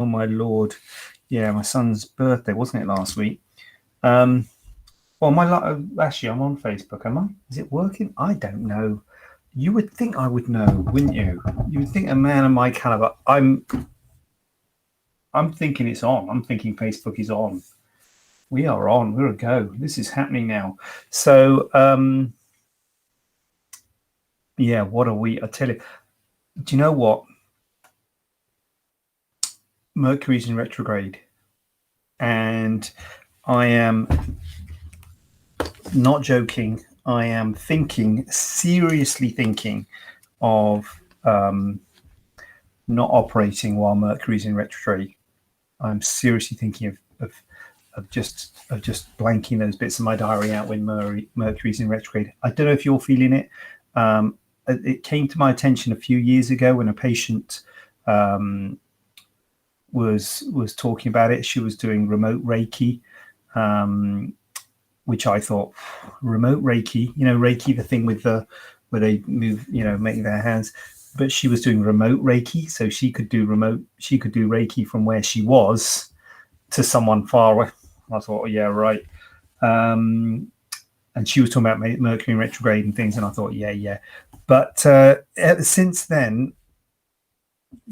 Oh my Lord. Yeah, my son's birthday, wasn't it, last week? Well, actually, I'm on Facebook, am I? Is it working? I don't know. You would think I would know, wouldn't you? You would think a man of my caliber. I'm thinking it's on. I'm thinking Facebook is on. We are on. We're a go. This is happening now. So, yeah, what are we? I tell you. Do you know what? Mercury's in retrograde, and I am not joking. I am seriously thinking of not operating while Mercury's in retrograde. I'm seriously thinking of just blanking those bits of my diary out when Mercury's in retrograde. I don't know if you're feeling it. It came to my attention a few years ago when a patient was talking about it. She was doing remote Reiki, which I thought, remote Reiki, Reiki, the thing with where they move, make their hands. But she was doing remote Reiki, so she could do Reiki from where she was to someone far away. I thought, oh, yeah, right. And she was talking about Mercury in retrograde and things, and I thought, yeah. But since then,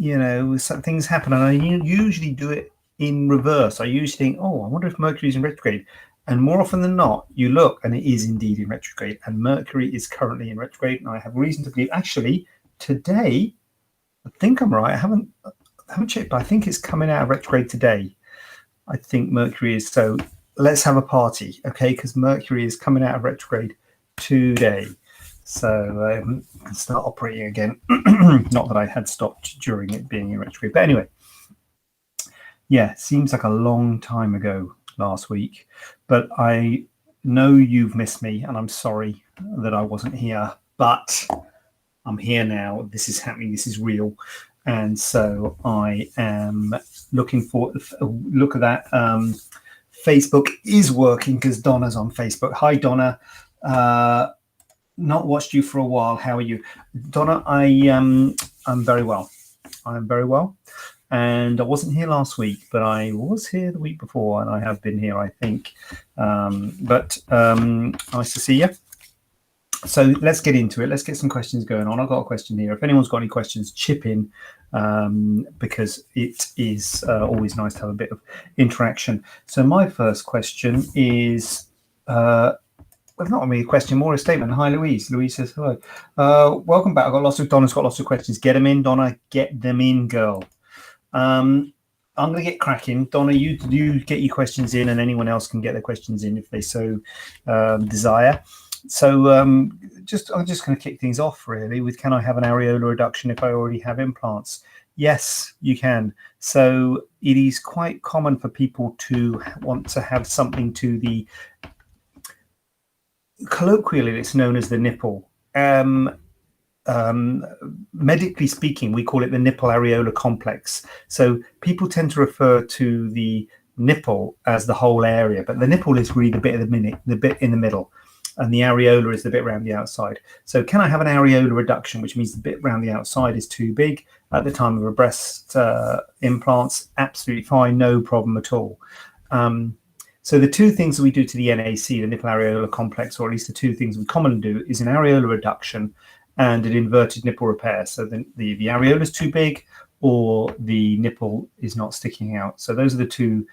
things happen, and I usually do it in reverse. I usually think, oh, I wonder if Mercury's in retrograde. And more often than not, you look, and it is indeed in retrograde. And Mercury is currently in retrograde, and I have reason to believe, actually, today, I think I'm right. I haven't checked, but I think it's coming out of retrograde today. I think Mercury is. So let's have a party, okay? Because Mercury is coming out of retrograde today. So start operating again. Not that I had stopped during it being in retrograde. But anyway, yeah, seems like a long time ago last week. But I know you've missed me, and I'm sorry that I wasn't here. But I'm here now. This is happening. This is real. And so I am looking for look at that. Facebook is working because Donna's on Facebook. Hi, Donna. Not watched you for a while. How are you, Donna? I'm very well. I'm very well. And I wasn't here last week, but I was here the week before, and I have been here, I think. But nice to see you. So let's get into it. Let's get some questions going on. I've got a question here. If anyone's got any questions, chip in, because it is always nice to have a bit of interaction. So my first question is, well, not really a question, more a statement. Hi, Louise. Louise says, hello. Welcome back. Donna's got lots of questions. Get them in, Donna. Get them in, girl. I'm going to get cracking. Donna, you get your questions in, and anyone else can get their questions in if they so desire. So I'm just going to kick things off really with, can I have an areolar reduction if I already have implants? Yes, you can. So it is quite common for people to want to have something to the, colloquially it's known as the nipple. Medically speaking, we call it the nipple areolar complex. So people tend to refer to the nipple as the whole area, but the nipple is really the bit in the middle. And the areola is the bit around the outside. So can I have an areolar reduction, which means the bit around the outside is too big at the time of a breast implants? Absolutely fine, no problem at all. So the two things that we do to the NAC, the nipple areolar complex, or at least the two things we commonly do, is an areolar reduction and an inverted nipple repair. So the areola is too big, or the nipple is not sticking out. So those are the two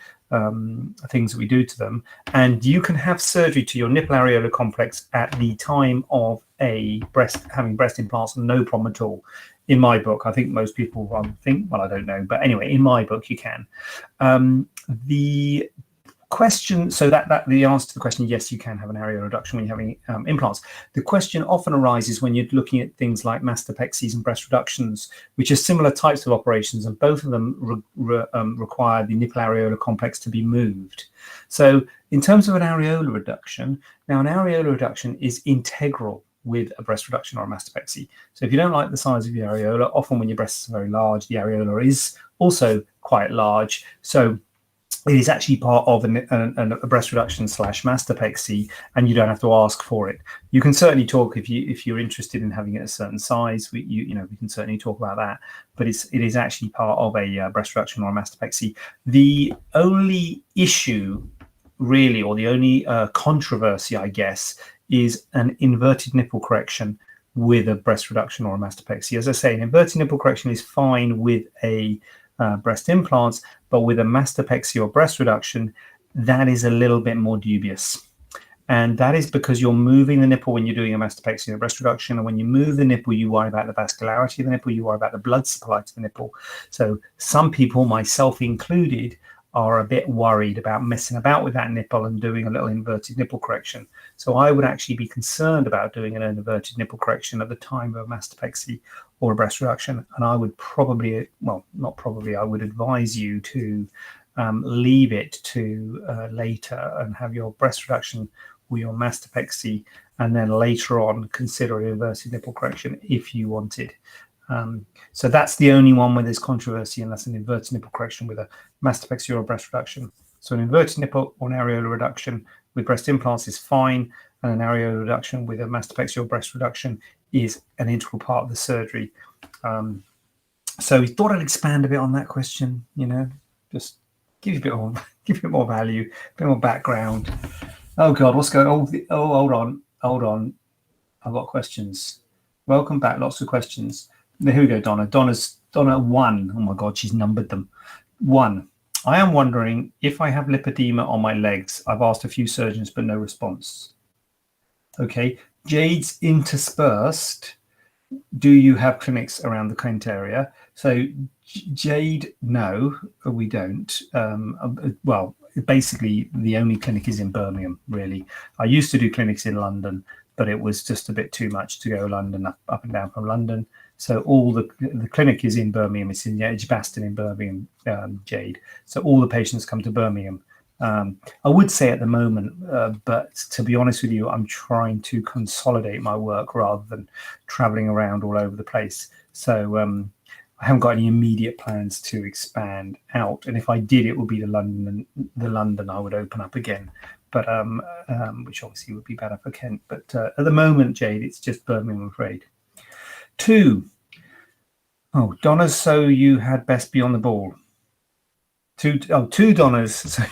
things that we do to them. And you can have surgery to your nipple areolar complex at the time of having breast implants, no problem at all. In my book, I think most people think, well, I don't know, but anyway, in my book, you can. The question, so that the answer to the question, yes, you can have an areolar reduction when you're having implants. The question often arises when you're looking at things like mastopexies and breast reductions, which are similar types of operations, and both of them require the nipple areolar complex to be moved. So in terms of an areolar reduction, now an areolar reduction is integral with a breast reduction or a mastopexy. So if you don't like the size of your areola, often when your breasts are very large, the areola is also quite large. So it is actually part of a breast reduction / mastopexy, and you don't have to ask for it. You can certainly talk if you're interested in having it a certain size. We can certainly talk about that, but it is actually part of a breast reduction or a mastopexy. The only issue, really, or the only controversy, I guess, is an inverted nipple correction with a breast reduction or a mastopexy. As I say, an inverted nipple correction is fine with a breast implants, but with a mastopexy or breast reduction, that is a little bit more dubious. And that is because you're moving the nipple when you're doing a mastopexy and a breast reduction. And when you move the nipple, you worry about the vascularity of the nipple, you worry about the blood supply to the nipple. So some people, myself included, are a bit worried about messing about with that nipple and doing a little inverted nipple correction. So I would actually be concerned about doing an inverted nipple correction at the time of a mastopexy or a breast reduction. And I would probably, well, not probably, I would advise you to leave it to later and have your breast reduction or your mastopexy, and then later on consider an inverted nipple correction if you wanted. So that's the only one where there's controversy, and that's an inverted nipple correction with a mastopexy or a breast reduction. So an inverted nipple or an areolar reduction with breast implants is fine, and an areolar reduction with a mastopexy or breast reduction is an integral part of the surgery. So we thought I'd expand a bit on that question, just give you a bit more value, a bit more background. Oh God, what's going on? Oh, hold on. I've got questions. Welcome back, lots of questions. Here we go, Donna. Donna 1. Oh my God, she's numbered them. 1. I am wondering if I have lipedema on my legs. I've asked a few surgeons, but no response. Okay. Jade's interspersed. Do you have clinics around the Kent area? So Jade, no, we don't. Well, basically the only clinic is in Birmingham, really. I used to do clinics in London, but it was just a bit too much to go London up and down from London. So all the clinic is in Birmingham. It's in Edgbaston in Birmingham, Jade. So all the patients come to Birmingham. I would say at the moment, but to be honest with you, I'm trying to consolidate my work rather than traveling around all over the place. So I haven't got any immediate plans to expand out. And if I did, it would be the London I would open up again. But which obviously would be better for Kent. But at the moment, Jade, it's just Birmingham, I'm afraid. 2. Oh, Donnas, so you had best be on the ball. 2 Donnas. So,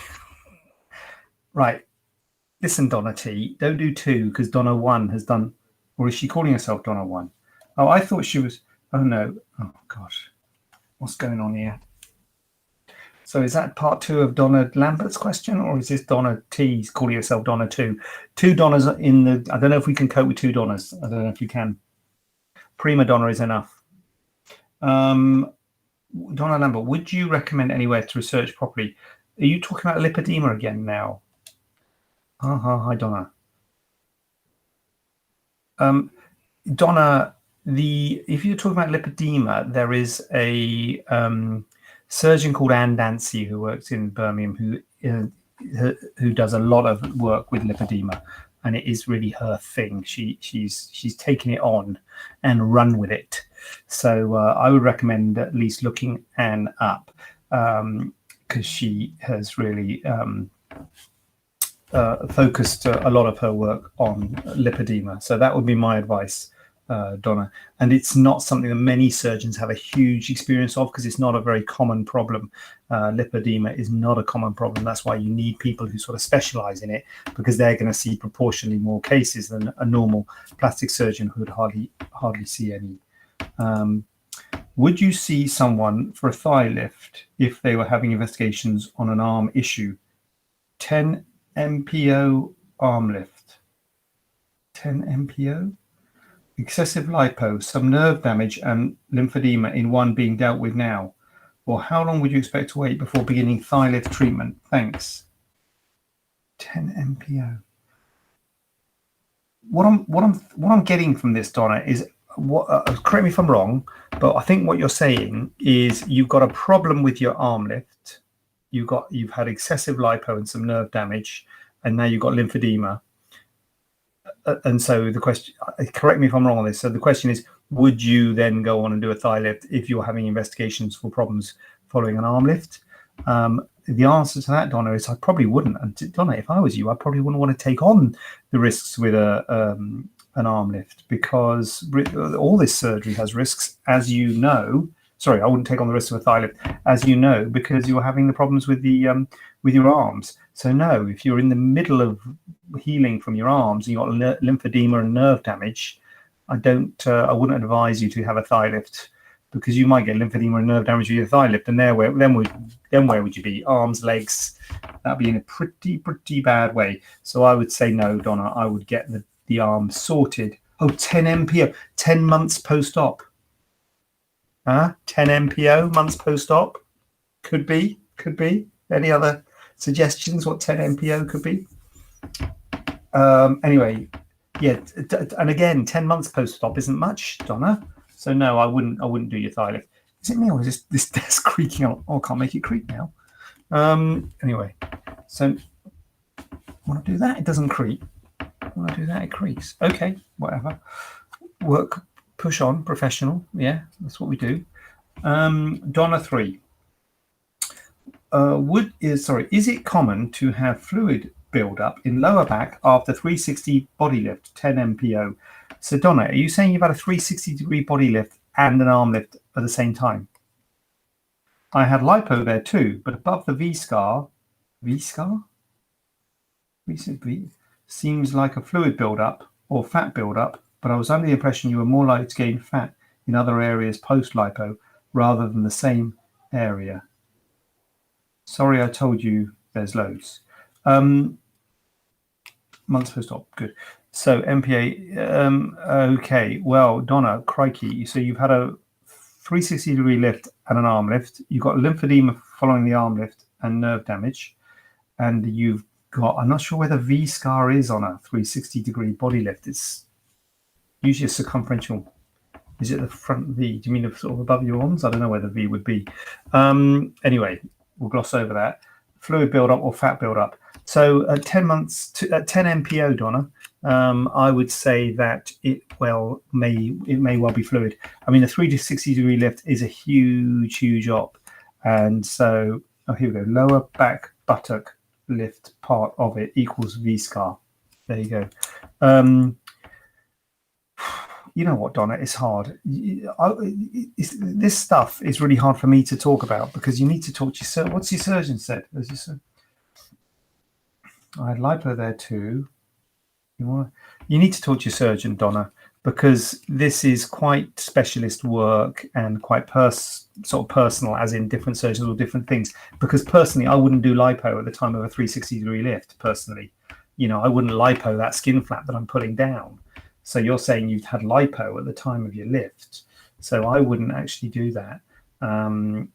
right. Listen, Donna T, don't do 2 because Donna 1 has done, or is she calling herself Donna 1? Oh, I thought she was, oh no. Oh gosh. What's going on here? So is that part 2 of Donna Lambert's question, or is this Donna T's calling herself Donna 2? 2 Donnas in the, I don't know if we can cope with 2 Donnas. I don't know if you can. Prima donna is enough. Donna Lambert, would you recommend anywhere to research properly? Are you talking about lipedema again now? Hi, Donna. Donna, if you're talking about lipedema, there is a surgeon called Anne Dancy who works in Birmingham who does a lot of work with lipedema, and it is really her thing. She's taken it on and run with it. So I would recommend at least looking Anne up because she has really focused a lot of her work on lipedema. So that would be my advice, Donna. And it's not something that many surgeons have a huge experience of because it's not a very common problem. Lipedema is not a common problem. That's why you need people who sort of specialize in it, because they're going to see proportionally more cases than a normal plastic surgeon who would hardly see any. Would you see someone for a thigh lift if they were having investigations on an arm issue? 10 MPO arm lift. 10 MPO? Excessive lipo, some nerve damage and lymphedema in one being dealt with now. Or how long would you expect to wait before beginning thigh lift treatment? Thanks. 10 MPO. What I'm getting from this, Donna, is correct me if I'm wrong, but I think what you're saying is you've got a problem with your arm lift. You've had excessive lipo and some nerve damage, and now you've got lymphedema. And so the question, correct me if I'm wrong on this. So the question is, would you then go on and do a thigh lift if you're having investigations for problems following an arm lift? the answer to that, Donna, is I probably wouldn't. And Donna, if I was you, I probably wouldn't want to take on the risks with an arm lift, because all this surgery has risks, as you know. Sorry, I wouldn't take on the risks of a thigh lift, as you know, because you're having the problems with with your arms. So no, if you're in the middle of healing from your arms and you've got lymphedema and nerve damage, I wouldn't advise you to have a thigh lift, because you might get lymphedema and nerve damage with your thigh lift, and then where would you be? Arms, legs, that'd be in a pretty bad way. So I would say no, Donna. I would get the arm sorted. Oh, 10 MPO, 10 months post-op. 10 MPO, months post-op. Could be. Any other suggestions what 10 MPO could be? Anyway, yeah, and again, 10 months post-op isn't much, Donna. So no, I wouldn't do your thigh lift. Is it me, or is this desk creaking? Oh, I can't make it creak now. Anyway, so when I do that, it doesn't creak. When I do that, it creaks. Okay, whatever. Work, push on, professional. Yeah, that's what we do. Donna 3. Is it common to have fluid build-up in lower back after 360 body lift, 10 MPO? So Donna, are you saying you've had a 360-degree body lift and an arm lift at the same time? I had lipo there too, but above the V-scar? Seems like a fluid build-up or fat build-up, but I was under the impression you were more likely to gain fat in other areas post-lipo rather than the same area. Sorry, I told you there's loads. Months post-op, good. So MPA, okay. Well, Donna, crikey. So you've had a 360-degree lift and an arm lift. You've got lymphedema following the arm lift and nerve damage. And you've got, I'm not sure where the V-scar is on a 360-degree body lift. It's usually a circumferential. Is it the front V? Do you mean sort of above your arms? I don't know where the V would be. Anyway, we'll gloss over that. Fluid build-up or fat build-up. So at 10 months, at 10 MPO, Donna, I would say that it may well be fluid. I mean, a 360-degree lift is a huge op. And so, here we go. Lower back buttock lift part of it equals V-scar. There you go. You know what, Donna? It's hard. This stuff is really hard for me to talk about, because you need to talk to your surgeon. What's your surgeon said? I had lipo there too. You need to talk to your surgeon, Donna, because this is quite specialist work and quite sort of personal, as in different surgeons or different things. Because personally, I wouldn't do lipo at the time of a 360-degree lift. Personally, I wouldn't lipo that skin flap that I'm putting down. So you're saying you've had lipo at the time of your lift. So I wouldn't actually do that. But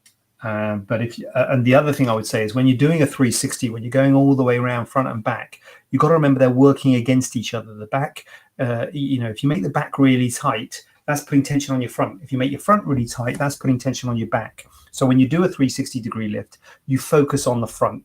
and the other thing I would say is, when you're doing a 360, when you're going all the way around front and back, you've got to remember they're working against each other. The back, if you make the back really tight, that's putting tension on your front. If you make your front really tight, that's putting tension on your back. So when you do a 360-degree lift, you focus on the front.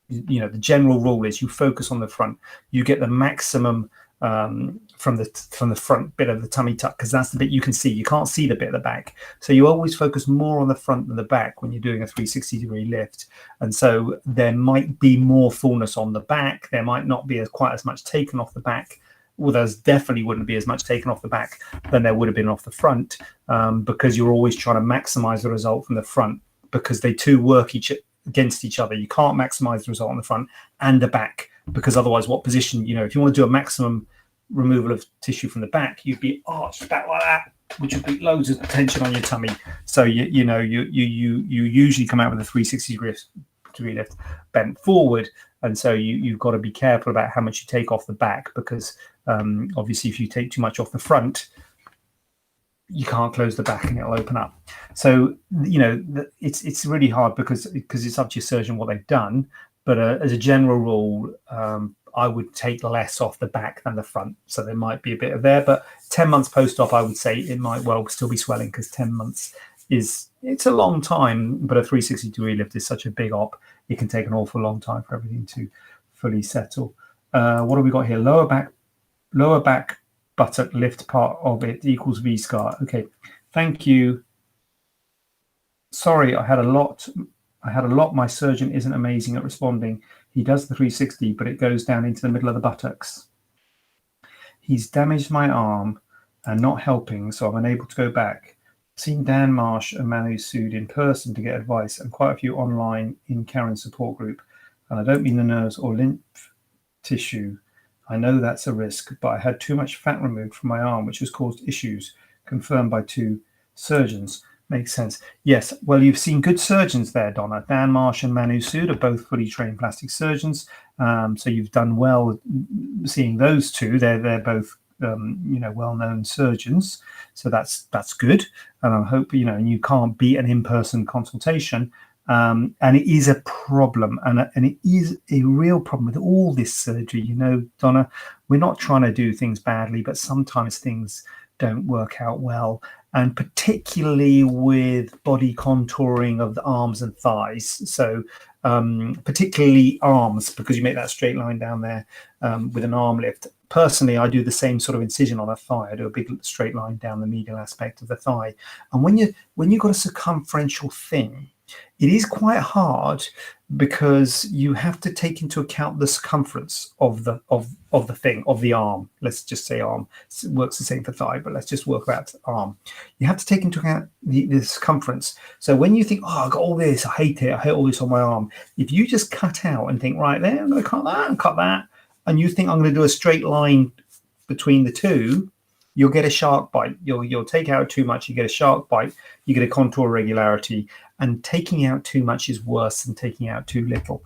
The general rule is you focus on the front. You get the maximum from the front bit of the tummy tuck, because that's the bit you can see. You can't see the bit at the back, so you always focus more on the front than the back when you're doing a 360-degree lift. And so there might be more fullness on the back. There might not be quite as much taken off the back. Well, there's definitely wouldn't be as much taken off the back than there would have been off the front, because you're always trying to maximize the result from the front, because they two work against each other. You can't maximize the result on the front and the back, because otherwise, what position, if you want to do a maximum removal of tissue from the back, you'd be arched back like that, which would be loads of tension on your tummy. So you usually come out with a 360-degree lift bent forward, and so you've got to be careful about how much you take off the back, because obviously if you take too much off the front, you can't close the back and it'll open up. So it's really hard because it's up to your surgeon what they've done. But as a general rule, I would take less off the back than the front. So there might be a bit of there, but 10 months post-op, I would say it might well still be swelling, because 10 months it's a long time, but a 360-degree lift is such a big op. It can take an awful long time for everything to fully settle. What have we got here? Lower back buttock lift part of it equals V-scar. Okay, thank you. Sorry, I had a lot I had a lot. My surgeon isn't amazing at responding. He does the 360, but it goes down into the middle of the buttocks. He's damaged my arm and not helping, so I'm unable to go back. Seen Dan Marsh and Manu Sood in person to get advice, and quite a few online in Karen's support group. And I don't mean the nerves or lymph tissue. I know that's a risk, but I had too much fat removed from my arm, which has caused issues, confirmed by 2 surgeons. Makes sense. Yes, well, you've seen good surgeons there, Donna. Dan Marsh and Manu Sood are both fully trained plastic surgeons. So you've done well seeing those 2. They're both well-known surgeons. So that's good. And I hope, and you can't beat an in-person consultation. And it is a problem, and it is a real problem with all this surgery. Donna, we're not trying to do things badly, but sometimes things don't work out well, and particularly with body contouring of the arms and thighs. So particularly arms, because you make that straight line down there with an arm lift. Personally, I do the same sort of incision on a thigh. I do a big straight line down the medial aspect of the thigh. And when you've got a circumferential thing, it is quite hard, because you have to take into account the circumference of the thing, of the arm. Let's just say arm. It works the same for thigh, but let's just work about arm. You have to take into account the circumference. So when you think, oh, I got all this, I hate it, I hate all this on my arm. If you just cut out and think, right there, I'm going to cut that and cut that, and you think I'm going to do a straight line between the 2, you'll get a shark bite. You'll take out too much, you get a shark bite, you get a contour irregularity, and taking out too much is worse than taking out too little.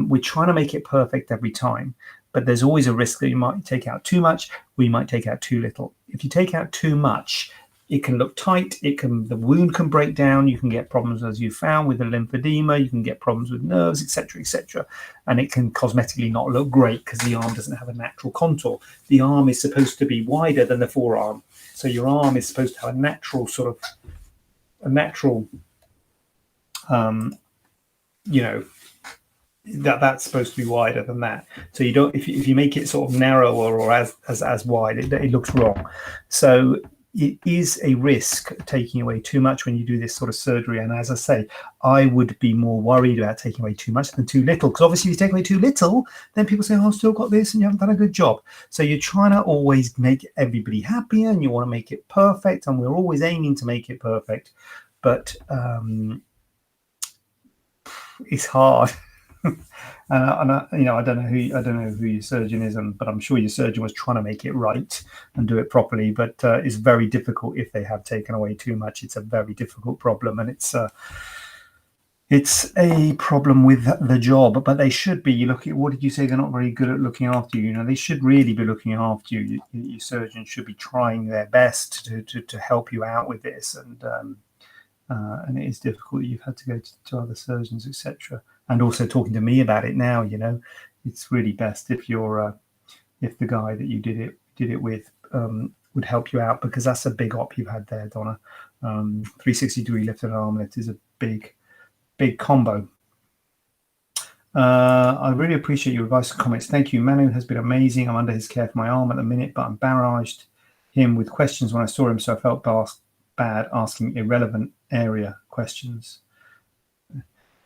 We're trying to make it perfect every time, but there's always a risk that you might take out too much, or you might take out too little. If you take out too much, it can look tight, the wound can break down, you can get problems, as you found, with the lymphedema, you can get problems with nerves, etc., and it can cosmetically not look great because the arm doesn't have a natural contour. The arm is supposed to be wider than the forearm, so your arm is supposed to have a natural that's supposed to be wider than that. So you don't, if you make it sort of narrower or as wide, it looks wrong. So it is a risk taking away too much when you do this sort of surgery. And as I say, I would be more worried about taking away too much than too little, because obviously if you take away too little, then people say, oh, I've still got this and you haven't done a good job. So you're trying to always make everybody happy, and you want to make it perfect, and we're always aiming to make it perfect, but it's hard. I don't know who your surgeon is, but I'm sure your surgeon was trying to make it right and do it properly. But it's very difficult if they have taken away too much. It's a very difficult problem, and it's a problem with the job. But they should be. You look at, what did you say? They're not very good at looking after you. They should really be looking after you. Your surgeon should be trying their best to help you out with this, and it is difficult. You've had to go to other surgeons, etc. And also talking to me about it now, it's really best if if the guy that you did it with would help you out, because that's a big op you've had there, Donna. 360-degree lift and arm lift is a big combo. I really appreciate your advice and comments. Thank you. Manu has been amazing. I'm under his care for my arm at the minute, but I barraged him with questions when I saw him, so I felt bad asking irrelevant area questions.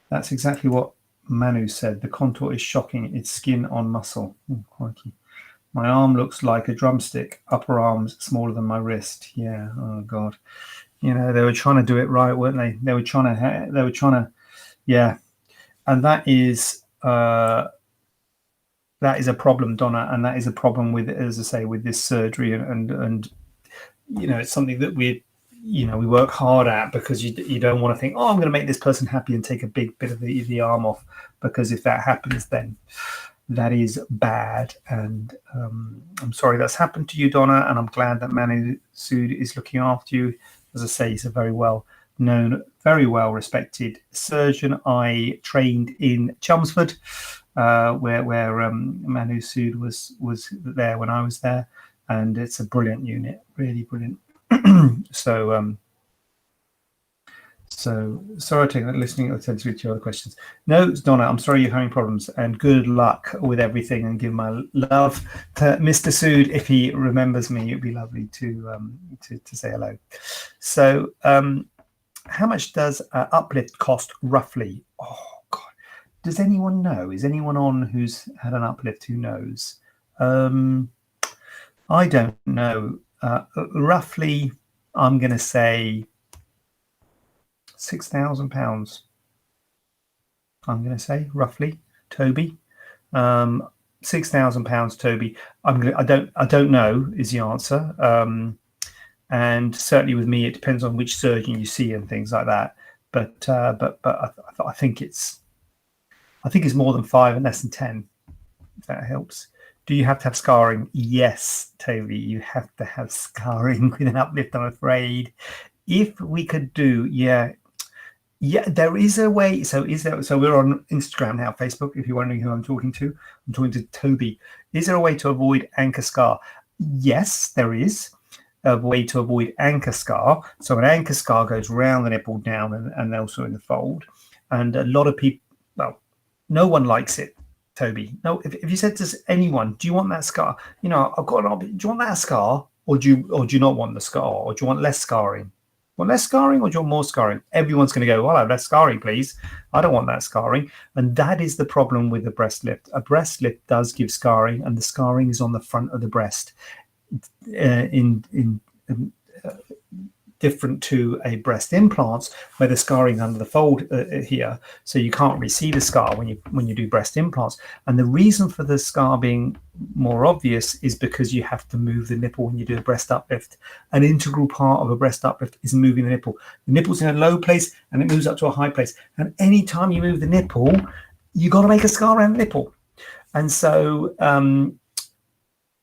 That's exactly what Manu said. The contour is shocking. It's skin on muscle. Oh, crikey. My arm looks like a drumstick. Upper arm's smaller than my wrist. Yeah. Oh God. They were trying to do it right, weren't they? They were trying to. Yeah. And that is a problem, Donna. And that is a problem with, as I say, with this surgery. And it's something that we work hard at, because you don't want to think, oh, I'm going to make this person happy and take a big bit of the arm off, because if that happens, then that is bad. And I'm sorry that's happened to you, Donna, and I'm glad that Manu Sood is looking after you. As I say, he's a very well known, very well respected surgeon. I trained in Chelmsford, where Manu Sood was there when I was there, and it's a brilliant unit, really brilliant. So sorry, taking that listening attentively to your other questions. No, Donna, I'm sorry you're having problems, and good luck with everything, and give my love to Mr. Sood. If he remembers me, it'd be lovely to say hello. So How much does uplift cost roughly? Oh God, does anyone know? Is anyone on who's had an uplift who knows? I don't know. Roughly, I'm going to say £6,000. I'm going to say roughly, Toby. £6,000, Toby. I don't know is the answer. And certainly with me, it depends on which surgeon you see and things like that. But I think it's more than 5 and less than 10. If that helps. Do you have to have scarring? Yes, Toby, you have to have scarring with an uplift, I'm afraid. If we could do, yeah, there is a way. So we're on Instagram now, Facebook, if you're wondering who I'm talking to. I'm talking to Toby. Is there a way to avoid anchor scar? Yes, there is a way to avoid anchor scar. So an anchor scar goes round the nipple down and also in the fold. And a lot of people, well, no one likes it, Toby. No, if you said to anyone, do you want that scar? You know, I've got do you want that scar, or do you not want the scar, or do you want less scarring? Want less scarring, or do you want more scarring? Everyone's going to go, well, I have less scarring, please. I don't want that scarring. And that is the problem with the breast lift. A breast lift does give scarring, and the scarring is on the front of the breast. Different to a breast implant where the scarring under the fold here, so you can't really see the scar when you do breast implants. And the reason for the scar being more obvious is because you have to move the nipple when you do a breast uplift. An integral part of a breast uplift is moving the nipple. The nipple's in a low place and it moves up to a high place, and anytime you move the nipple, you got to make a scar around the nipple. And so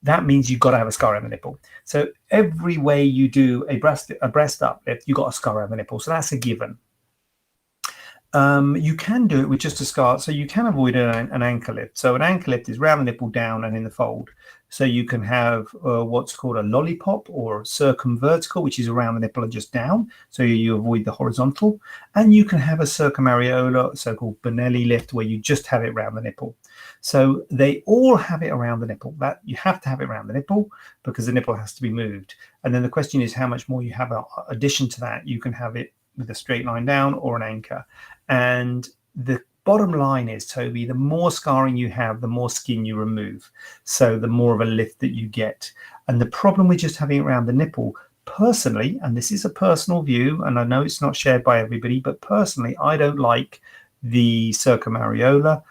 that means you've got to have a scar around the nipple. So every way you do a breast uplift, you've got a scar around the nipple. So that's a given. You can do it with just a scar. So you can avoid an anchor lift. So an anchor lift is round the nipple down and in the fold. So you can have what's called a lollipop or circumvertical, which is around the nipple and just down. So you avoid the horizontal. And you can have a circumareolar, so-called Bonelli lift, where you just have it around the nipple. So they all have it around the nipple. That you have to have it around the nipple because the nipple has to be moved. And then the question is how much more you have. In addition to that, you can have it with a straight line down or an anchor. And the bottom line is, Toby, the more scarring you have, the more skin you remove. So the more of a lift that you get. And the problem with just having it around the nipple, personally, and this is a personal view, and I know it's not shared by everybody, but personally, I don't like the circumareolar,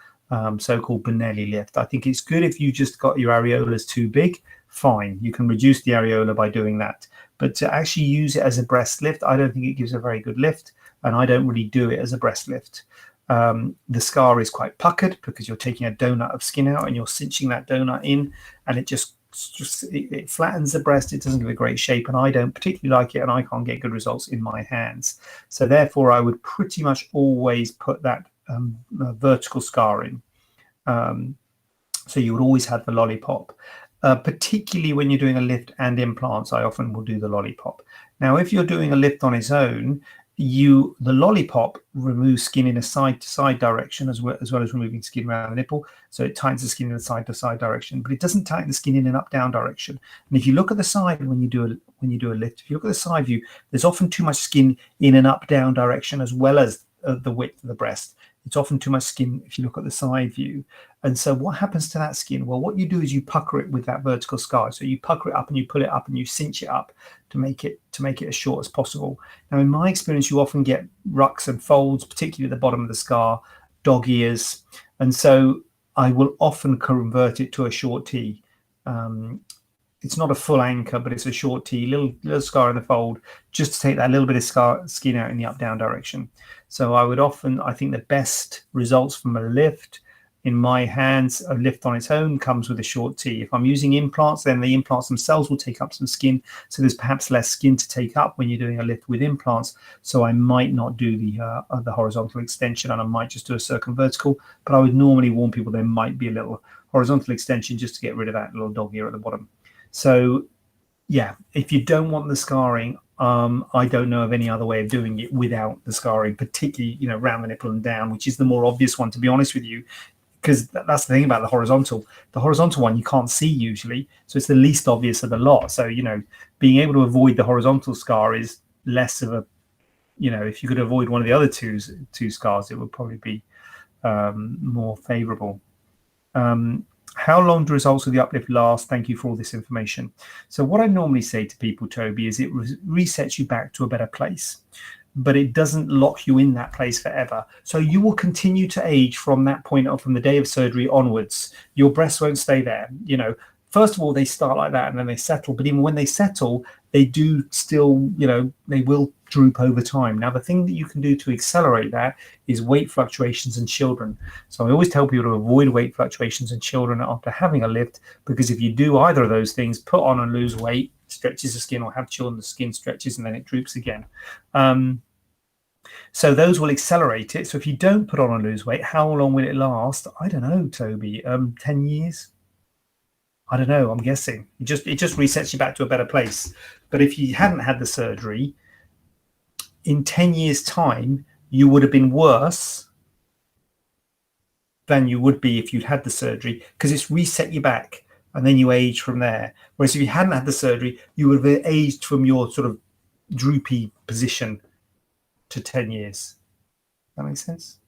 so-called Bonelli lift. I think it's good if you just got your areolas too big, fine. You can reduce the areola by doing that. But to actually use it as a breast lift, I don't think it gives a very good lift, and I don't really do it as a breast lift. The scar is quite puckered because you're taking a donut of skin out and you're cinching that donut in, and it just it flattens the breast. It doesn't give a great shape, and I don't particularly like it, and I can't get good results in my hands. So therefore, I would pretty much always put that vertical scar in. So you would always have the lollipop. Particularly when you're doing a lift and implants, I often will do the lollipop. Now, if you're doing a lift on its own, the lollipop removes skin in a side-to-side direction as well as removing skin around the nipple. So it tightens the skin in a side-to-side direction, but it doesn't tighten the skin in an up-down direction. And if you look at the side when you do a lift, if you look at the side view, there's often too much skin in an up-down direction as well as the width of the breast. It's often too much skin if you look at the side view. And so what happens to that skin? Well, what you do is you pucker it with that vertical scar. So you pucker it up and you pull it up and you cinch it up to make it as short as possible. Now, in my experience, you often get rucks and folds, particularly at the bottom of the scar, dog ears. And so I will often convert it to a short T. It's not a full anchor, but it's a short T, little scar in the fold, just to take that little bit of skin out in the up-down direction. So I think the best results from a lift, in my hands, a lift on its own comes with a short T. If I'm using implants, then the implants themselves will take up some skin. So there's perhaps less skin to take up when you're doing a lift with implants. So I might not do the horizontal extension, and I might just do a circumvertical. But I would normally warn people there might be a little horizontal extension just to get rid of that little dog ear at the bottom. So, yeah, if you don't want the scarring, I don't know of any other way of doing it without the scarring, particularly, around the nipple and down, which is the more obvious one, to be honest with you, because that's the thing about the horizontal. The horizontal one you can't see usually, so it's the least obvious of the lot. So, being able to avoid the horizontal scar is less of if you could avoid one of the other two scars, it would probably be more favorable. How long do results of the uplift last? Thank you for all this information. So what I normally say to people, Toby, is it resets you back to a better place, but it doesn't lock you in that place forever. So you will continue to age from that point on, from the day of surgery onwards. Your breasts won't stay there. First of all, they start like that and then they settle. But even when they settle, they do still, they will droop over time. Now, the thing that you can do to accelerate that is weight fluctuations in children. So I always tell people to avoid weight fluctuations in children after having a lift, because if you do either of those things, put on and lose weight, stretches the skin, or have children, the skin stretches and then it droops again. So those will accelerate it. So if you don't put on and lose weight, how long will it last? I don't know, Toby. 10 years? I don't know. I'm guessing. It just resets you back to a better place. But if you hadn't had the surgery, in 10 years' time, you would have been worse than you would be if you'd had the surgery, because it's reset you back and then you age from there. Whereas if you hadn't had the surgery, you would have aged from your sort of droopy position to 10 years. That makes sense?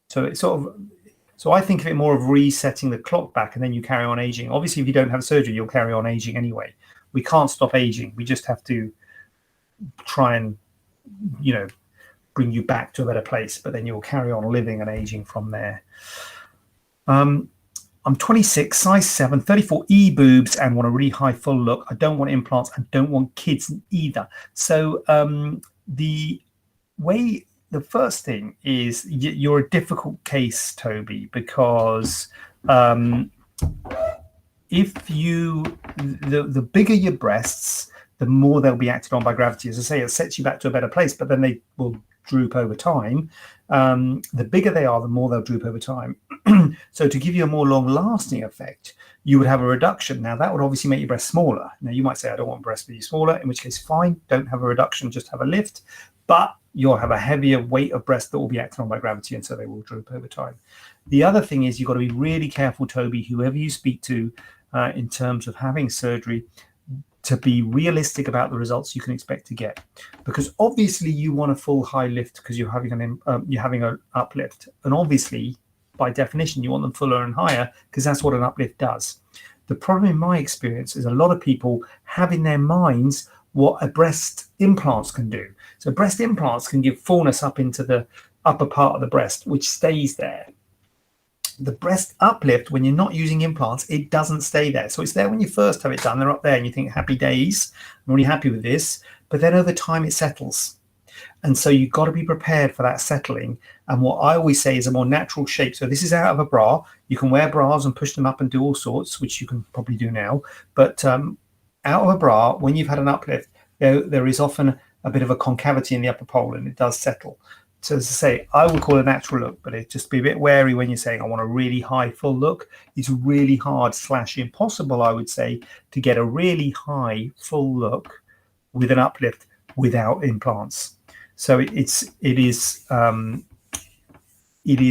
So it's so I think of it more of resetting the clock back and then you carry on aging. Obviously, if you don't have surgery, you'll carry on aging anyway. We can't stop aging. We just have to try and, bring you back to a better place, but then you'll carry on living and aging from there. I'm 26, size 7, 34 E-boobs, and want a really high full look. I don't want implants. I don't want kids either. So the first thing is you're a difficult case, Toby, because if the bigger your breasts, the more they'll be acted on by gravity. As I say, it sets you back to a better place, but then they will droop over time. The bigger they are, the more they'll droop over time. So to give you a more long-lasting effect, you would have a reduction. Now, that would obviously make your breasts smaller. Now, you might say, I don't want breasts to be smaller, in which case, fine, don't have a reduction, just have a lift. But you'll have a heavier weight of breast that will be acted on by gravity, and so they will droop over time. The other thing is you've got to be really careful, Toby, whoever you speak to in terms of having surgery, to be realistic about the results you can expect to get, because obviously you want a full high lift because you're having an uplift, and obviously by definition you want them fuller and higher because that's what an uplift does. The problem in my experience is a lot of people have in their minds what a breast implants can do. So breast implants can give fullness up into the upper part of the breast, which stays there. The breast uplift, when you're not using implants, it doesn't stay there. So it's there when you first have it done. They're up there and you think, happy days, I'm really happy with this. But then over time it settles. And so you've got to be prepared for that settling. And what I always say is a more natural shape. So this is out of a bra. You can wear bras and push them up and do all sorts, which you can probably do now. But out of a bra, when you've had an uplift, there is often a bit of a concavity in the upper pole and it does settle. So as I say, I would call it a natural look, but it just be a bit wary when you're saying, I want a really high full look. It's really hard / impossible, I would say, to get a really high full look with an uplift without implants. So it is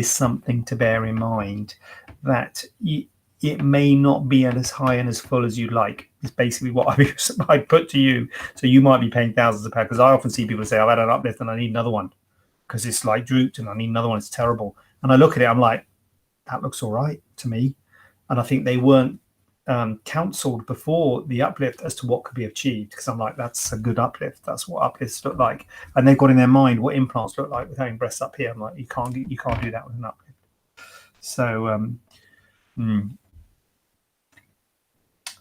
something to bear in mind, that it may not be as high and as full as you'd like. It's basically what I put to you. So you might be paying thousands of pounds, because I often see people say, I've had an uplift and I need another one because it's like drooped and I need another one. It's terrible. And I look at it, I'm like, that looks all right to me. And I think they weren't counseled before the uplift as to what could be achieved, because I'm like, that's a good uplift. That's what uplifts look like. And they've got in their mind what implants look like with having breasts up here. I'm like, you can't do that with an uplift. So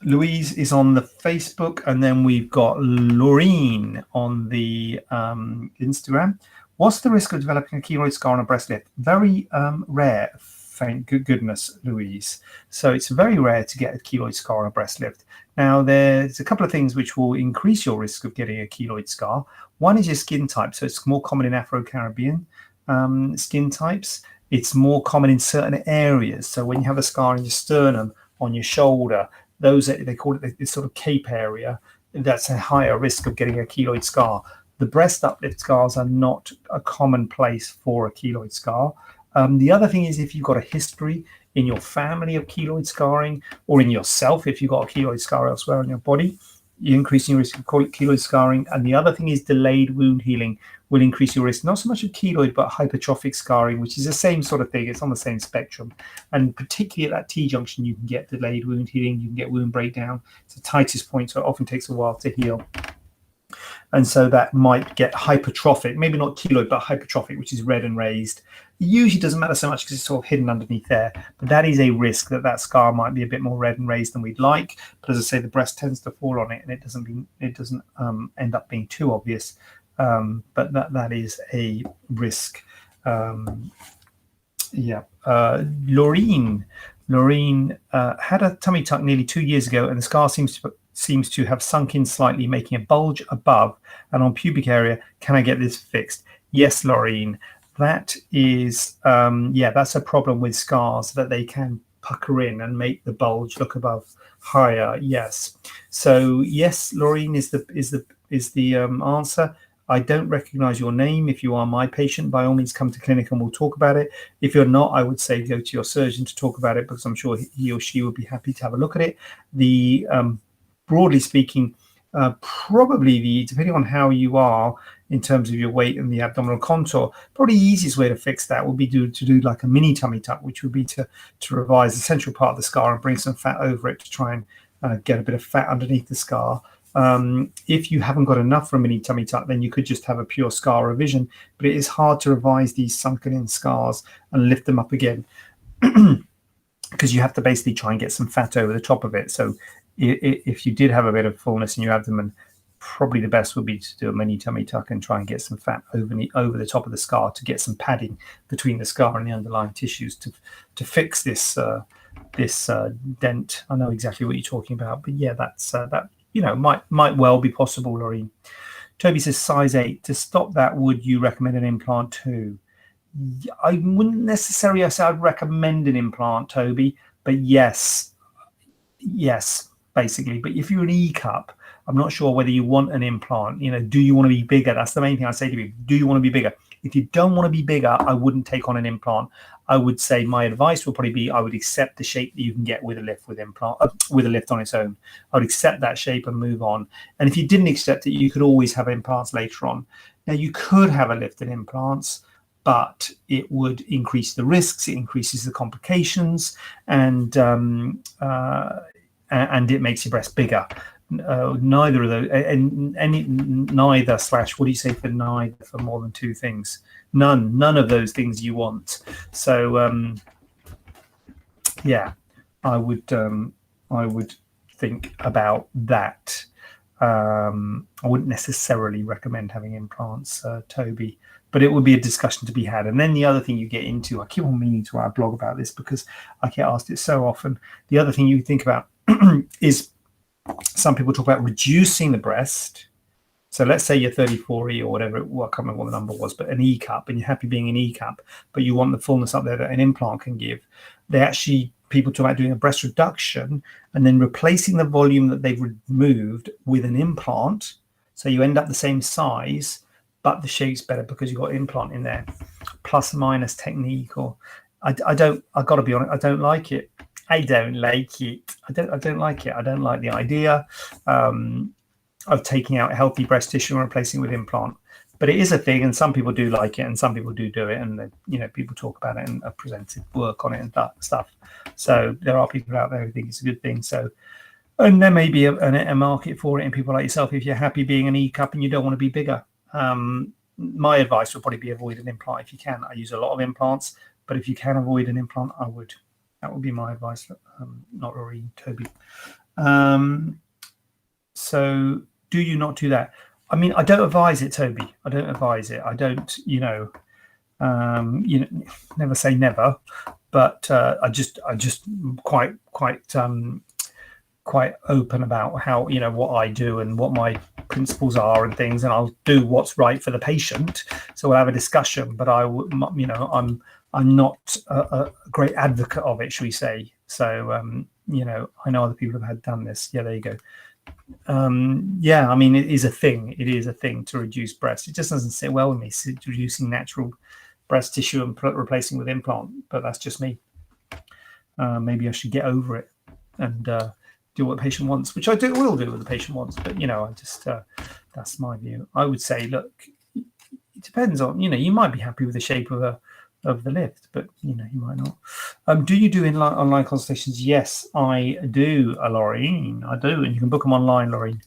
Louise is on the Facebook, and then we've got Laureen on the Instagram. What's the risk of developing a keloid scar on a breast lift? Very rare, thank goodness, Louise. So it's very rare to get a keloid scar on a breast lift. Now, there's a couple of things which will increase your risk of getting a keloid scar. One is your skin type. So it's more common in Afro-Caribbean skin types. It's more common in certain areas. So when you have a scar in your sternum, on your shoulder, those, they call it this sort of cape area, that's a higher risk of getting a keloid scar. The breast uplift scars are not a common place for a keloid scar. The other thing is if you've got a history in your family of keloid scarring, or in yourself, if you've got a keloid scar elsewhere on your body, you're increasing your risk of keloid scarring. And the other thing is delayed wound healing will increase your risk, not so much of keloid, but hypertrophic scarring, which is the same sort of thing. It's on the same spectrum. And particularly at that T-junction, you can get delayed wound healing, you can get wound breakdown. It's the tightest point, so it often takes a while to heal. And so that might get hypertrophic, maybe not keloid, but hypertrophic, which is red and raised. It usually doesn't matter so much because it's sort of hidden underneath there, but that is a risk that that scar might be a bit more red and raised than we'd like. But as I say, the breast tends to fall on it, and it doesn't end up being too obvious. But that is a risk. Laureen had a tummy tuck nearly 2 years ago, and the scar seems to have sunk in slightly, making a bulge above and on pubic area. Can I get this fixed? Yes, Laureen. That is, that's a problem with scars, that they can pucker in and make the bulge look above higher. Yes. So yes, Laureen is the answer. I don't recognize your name. If you are my patient, by all means come to clinic and we'll talk about it. If you're not, I would say go to your surgeon to talk about it, because I'm sure he or she would be happy to have a look at it. Broadly speaking, probably depending on how you are in terms of your weight and the abdominal contour, probably the easiest way to fix that would be to do like a mini tummy tuck, which would be to revise the central part of the scar and bring some fat over it to try and get a bit of fat underneath the scar. If you haven't got enough for a mini tummy tuck, then you could just have a pure scar revision, but it is hard to revise these sunken in scars and lift them up again because you have to basically try and get some fat over the top of it. So if you did have a bit of fullness in your abdomen, probably the best would be to do a mini tummy tuck and try and get some fat over the top of the scar to get some padding between the scar and the underlying tissues to fix this dent. I know exactly what you're talking about, but yeah, that might well be possible, Lorraine. Toby says size 8. To stop that, would you recommend an implant too? I wouldn't necessarily say I'd recommend an implant, Toby, but yes, basically. But if you're an E cup, I'm not sure whether you want an implant. Do you want to be bigger? That's the main thing I say to people. Do you want to be bigger? If you don't want to be bigger, I wouldn't take on an implant. I would say my advice would probably be I would accept the shape that you can get with a lift with a lift on its own. I would accept that shape and move on. And if you didn't accept it, you could always have implants later on. Now you could have a lift in implants, but it would increase the risks. It increases the complications, and it makes your breast bigger. Neither of those, neither / what do you say for neither, for more than two things? None of those things you want. So I would think about that. I wouldn't necessarily recommend having implants, Toby, but it would be a discussion to be had. And then the other thing you get into, I keep on meaning to write a blog about this because I get asked it so often. The other thing you think about is some people talk about reducing the breast. So let's say you're 34E or whatever, I can't remember what the number was, but an E cup, and you're happy being an E cup, but you want the fullness up there that an implant can give. People talk about doing a breast reduction and then replacing the volume that they've removed with an implant. So you end up the same size, but the shape's better because you've got implant in there. Plus minus technique, or I've got to be honest, I don't like it. I don't like it. I don't like it. I don't like the idea of taking out healthy breast tissue and replacing it with implant. But it is a thing, and some people do like it, and some people do it, and people talk about it and have presented work on it and that stuff. So there are people out there who think it's a good thing. So, and there may be a market for it, and people like yourself, if you're happy being an E cup and you don't want to be bigger. My advice would probably be avoid an implant if you can. I use a lot of implants, but if you can avoid an implant, I would. That would be my advice, not Rory, Toby. So do you not do that? I mean, I don't advise it, Toby. I don't advise it. I don't, never say never, but I just quite open about how, what I do and what my principles are and things, and I'll do what's right for the patient. So we'll have a discussion, but I'm not a great advocate of it, shall we say. So, I know other people have done this. Yeah, there you go. I mean, it is a thing. It is a thing to reduce breast. It just doesn't sit well with me, reducing natural breast tissue and replacing with implant, but that's just me. Maybe I should get over it and do what the patient wants, which I will do what the patient wants. But I just that's my view. I would say, look, it depends on you might be happy with the shape of the lift, but you might not. Do you do online consultations? Yes, I do, Laureen. I do, and you can book them online, Laureen.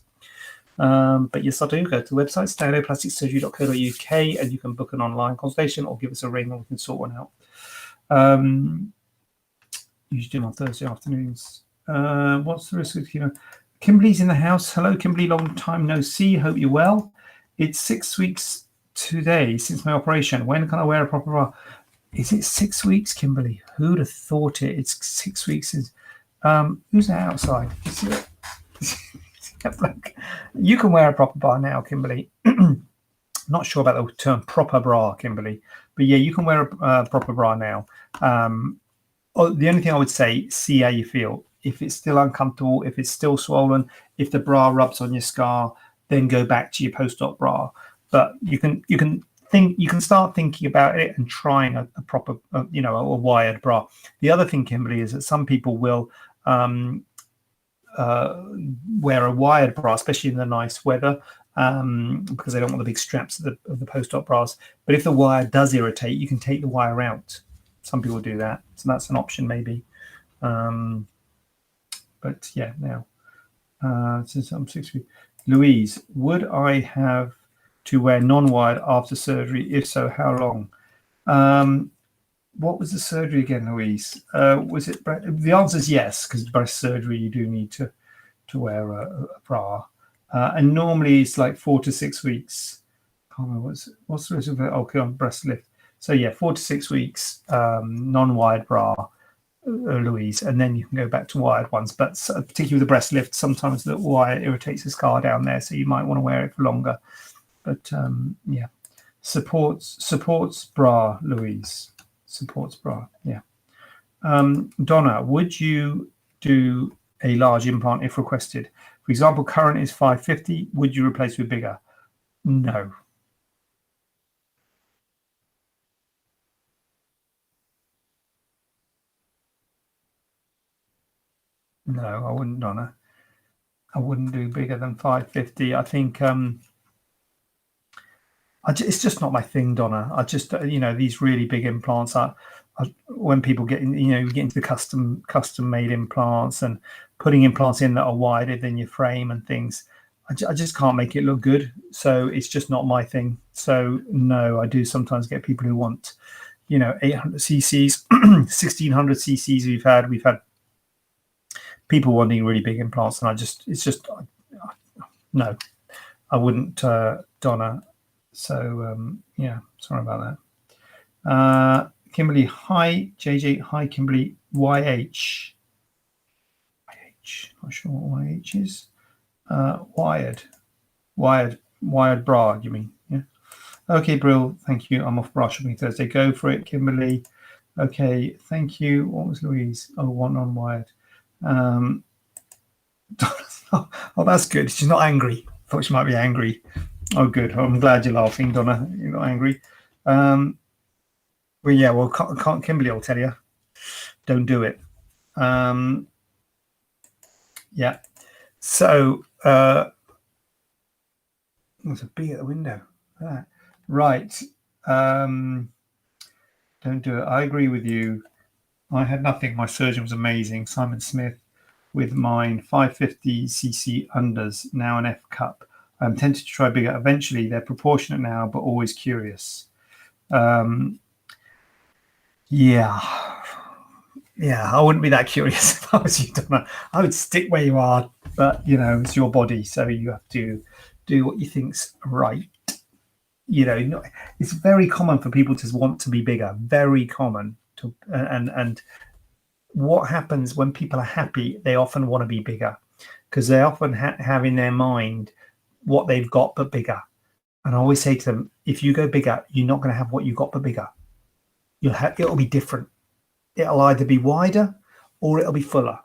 But yes, I do. Go to the website, staianoplasticsurgery.co.uk, and you can book an online consultation or give us a ring and we can sort one out. Usually do them on Thursday afternoons. What's the risk of chemo? Kimberly's in the house. Hello, Kimberly. Long time no see. Hope you're well. It's 6 weeks today since my operation. When can I wear a proper bra? Is it 6 weeks, Kimberly? Who'd have thought it? It's 6 weeks. Who's that outside? You see it? You can wear a proper bra now, Kimberly. Not sure about the term proper bra, Kimberly, but yeah, you can wear a proper bra now. The only thing I would say, see how you feel. If it's still uncomfortable, if it's still swollen, if the bra rubs on your scar, then go back to your post-op bra. But you can start thinking about it and trying a proper, a wired bra. The other thing, Kimberly, is that some people will wear a wired bra, especially in the nice weather, because they don't want the big straps of the post-op bras. But if the wire does irritate, you can take the wire out. Some people do that, so that's an option maybe. But yeah, now since I'm 6 weeks, Louise, would I have to wear non-wired after surgery? If so, how long? What was the surgery again, Louise? Was it the answer is yes, because breast surgery you do need to wear a bra, and normally it's like 4 to 6 weeks. I can't remember what's the risk of it? Okay, on breast lift. So yeah, 4 to 6 weeks non-wired bra, Louise, and then you can go back to wired ones. But particularly with the breast lift, sometimes the wire irritates the scar down there, so you might want to wear it for longer. But yeah, supports bra, Louise. Supports bra, yeah. Donna, would you do a large implant if requested? For example, current is 550. Would you replace with bigger? No. No, I wouldn't, Donna. I wouldn't do bigger than 550. I think it's just not my thing, Donna. I just these really big implants are when people get into the custom made implants and putting implants in that are wider than your frame and things. I just can't make it look good. So it's just not my thing. So no, I do sometimes get people who want 800 cc's, 1600 cc's. We've had people wanting really big implants, and no, I wouldn't, Donna. So yeah, sorry about that. Kimberly, hi JJ, hi Kimberly. YH, not sure what YH is. Wired bra, you mean? Yeah. Okay, Brill, thank you. I'm off bra shopping Thursday. Go for it, Kimberly. Okay, thank you. What was Louise? Oh, one on wired. Oh, that's good. She's not angry. I thought she might be angry. Oh, good. I'm glad you're laughing, Donna. You're not angry. Well, yeah. Well, can't Kimberly? I'll tell you. Don't do it. Yeah. So there's a bee at the window. Right. Don't do it. I agree with you. I had nothing. My surgeon was amazing. Simon Smith with mine 550 cc unders, now an F cup. I'm tempted to try bigger. Eventually, they're proportionate now, but always curious. Yeah, I wouldn't be that curious if I was you, Donna. I would stick where you are, but it's your body, so you have to do what you think's right. It's very common for people to want to be bigger. Very common. And what happens when people are happy? They often want to be bigger because they often have in their mind what they've got but bigger. And I always say to them, if you go bigger, you're not going to have what you got but bigger. It'll be different. It'll either be wider or it'll be fuller.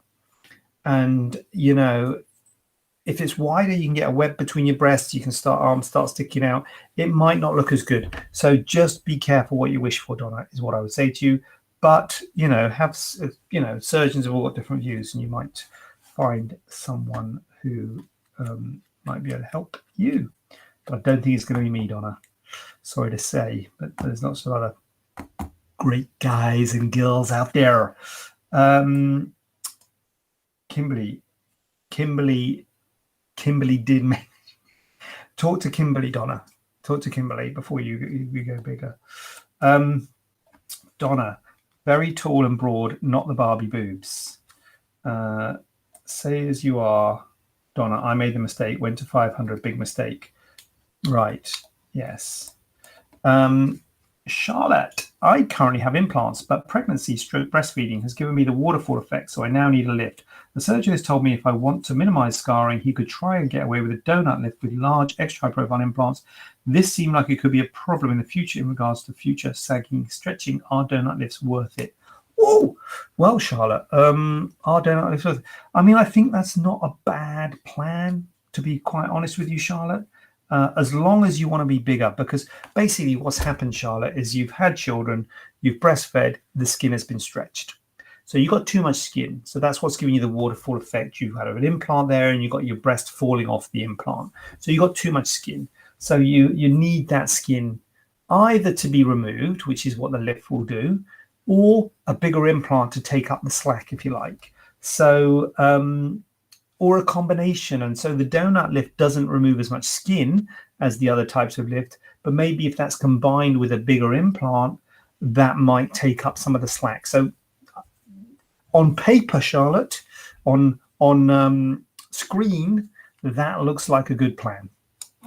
And if it's wider, you can get a web between your breasts. You can arms start sticking out. It might not look as good. So just be careful what you wish for, Donna, is what I would say to you. But surgeons have all got different views, and you might find someone who might be able to help you. But I don't think it's going to be me, Donna. Sorry to say, but there's lots of other great guys and girls out there. Kimberly did make... Talk to Kimberly, Donna. Talk to Kimberly before you go bigger. Donna, very tall and broad, not the Barbie boobs. Say as you are, Donna, I made the mistake, went to 500, big mistake. Right, yes. Charlotte, I currently have implants, but pregnancy stroke breastfeeding has given me the waterfall effect, so I now need a lift. The surgeon has told me if I want to minimize scarring, he could try and get away with a donut lift with large extra high profile implants. This seemed like it could be a problem in the future in regards to future sagging, stretching. Are donut lifts worth it? Oh, well, Charlotte, are donut lifts worth it? I mean, I think that's not a bad plan, to be quite honest with you, Charlotte. As long as you want to be bigger, because basically what's happened, Charlotte, is you've had children, you've breastfed, the skin has been stretched. So you've got too much skin. So that's what's giving you the waterfall effect. You've had an implant there and you've got your breast falling off the implant. So you've got too much skin. So you need that skin either to be removed, which is what the lift will do, or a bigger implant to take up the slack, if you like. So, or a combination. And so the donut lift doesn't remove as much skin as the other types of lift, but maybe if that's combined with a bigger implant, that might take up some of the slack. So on paper, Charlotte, on screen, that looks like a good plan.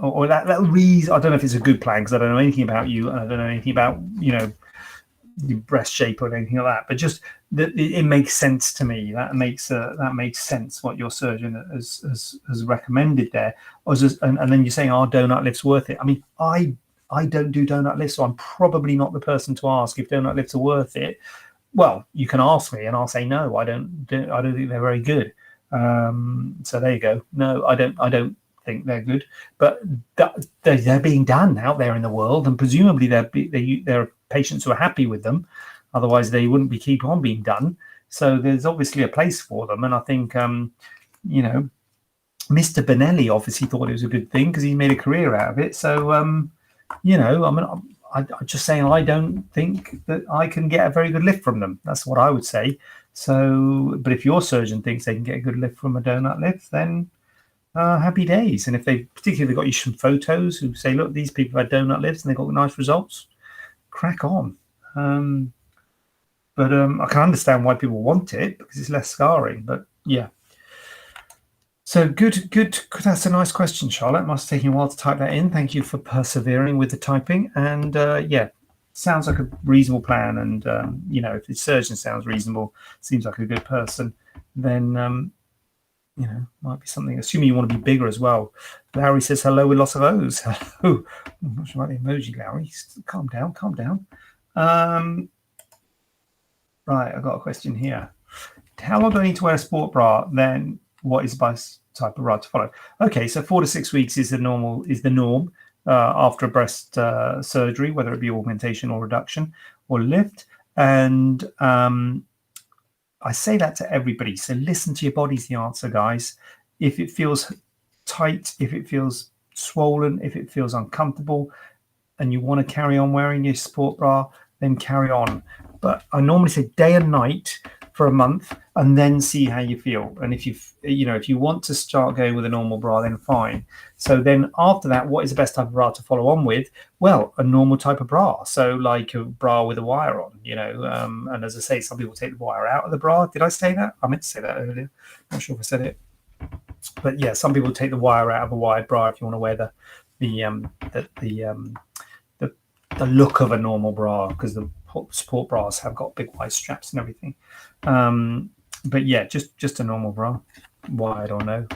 Or that reads, I don't know if it's a good plan because I don't know anything about you and I don't know anything about, your breast shape or anything like that, but just it makes sense to me. That makes sense what your surgeon has recommended there. And then you're saying, are donut lifts worth it? I mean, I don't do donut lifts, so I'm probably not the person to ask if donut lifts are worth it. Well, you can ask me and I'll say no. I don't think they're very good. So there you go. No, I don't think they're good, but they're being done out there in the world, and presumably there are patients who are happy with them. Otherwise, they wouldn't keep on being done. So there's obviously a place for them, and I think Mr. Benelli obviously thought it was a good thing because he made a career out of it. So I'm just saying I don't think that I can get a very good lift from them. That's what I would say. So, but if your surgeon thinks they can get a good lift from a donut lift, then happy days. And if they particularly got you some photos who say, look, these people had donut lifts and they got nice results, crack on. But I can understand why people want it because it's less scarring. But yeah. So good. That's a nice question, Charlotte. It must have taken a while to type that in. Thank you for persevering with the typing. And sounds like a reasonable plan. And if the surgeon sounds reasonable, seems like a good person, then might be something. Assuming you want to be bigger as well. Larry says hello with lots of O's. Hello. I'm not sure about the emoji, Larry. Calm down. Right, I've got a question here. How long do I need to wear a sport bra? Then what is the best type of bra to follow? Okay, so 4 to 6 weeks is the norm after a breast surgery, whether it be augmentation or reduction or lift. And I say that to everybody. So listen to your body's the answer, guys. If it feels tight, if it feels swollen, if it feels uncomfortable, and you want to carry on wearing your sport bra, then carry on. But I normally say day and night for a month and then see how you feel. And if you want to start going with a normal bra, then fine. So then after that, what is the best type of bra to follow on with? Well, a normal type of bra. So like a bra with a wire on, and as I say, some people take the wire out of the bra. Did I say that? I meant to say that earlier. Not sure if I said it. But yeah, some people take the wire out of a wired bra if you want to wear the look of a normal bra, because the sport bras have got big wide straps and everything. But yeah, just a normal bra, wired or no.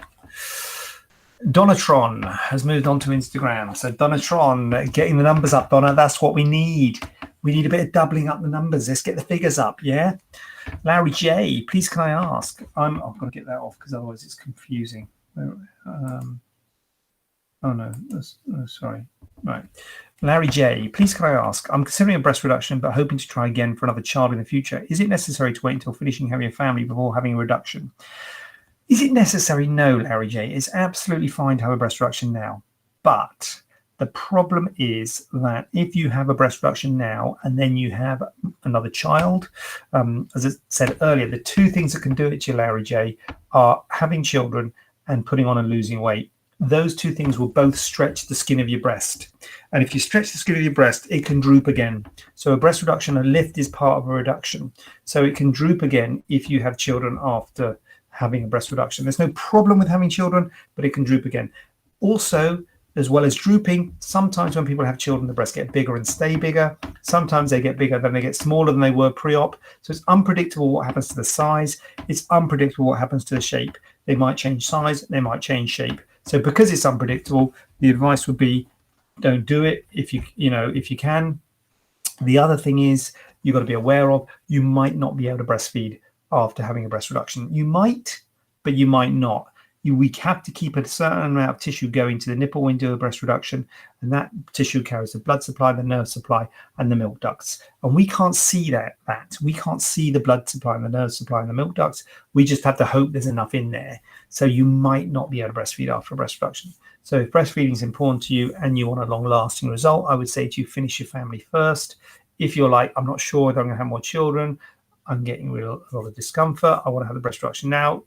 Donatron has moved on to Instagram. So Donatron, getting the numbers up, Donna, that's what we need. We need a bit of doubling up the numbers. Let's get the figures up, yeah? Larry J, please can I ask? I've got to get that off because otherwise it's confusing. Sorry. Right. Larry J, please can I ask? I'm considering a breast reduction but hoping to try again for another child in the future. Is it necessary to wait until finishing having a family before having a reduction? Is it necessary? No, Larry J. It's absolutely fine to have a breast reduction now. But the problem is that if you have a breast reduction now and then you have another child, as I said earlier, the two things that can do it to you, Larry J, are having children and putting on and losing weight. Those two things will both stretch the skin of your breast. And if you stretch the skin of your breast, it can droop again. So a breast reduction, a lift is part of a reduction. So it can droop again if you have children after having a breast reduction. There's no problem with having children, but it can droop again. Also, as well as drooping, sometimes when people have children, the breasts get bigger and stay bigger. Sometimes they get bigger, then they get smaller than they were pre-op. So it's unpredictable what happens to the size. It's unpredictable what happens to the shape. They might change size, they might change shape. So because it's unpredictable, the advice would be don't do it if you can. The other thing is you've got to be aware of, you might not be able to breastfeed after having a breast reduction. You might, but you might not. We have to keep a certain amount of tissue going to the nipple when you do a breast reduction, and that tissue carries the blood supply, the nerve supply, and the milk ducts. And we can't see that. We can't see the blood supply and the nerve supply and the milk ducts. We just have to hope there's enough in there. So you might not be able to breastfeed after a breast reduction. So if breastfeeding is important to you and you want a long-lasting result, I would say to you, finish your family first. If you're like, I'm not sure whether I'm going to have more children, I'm getting a lot of discomfort, I want to have the breast reduction now,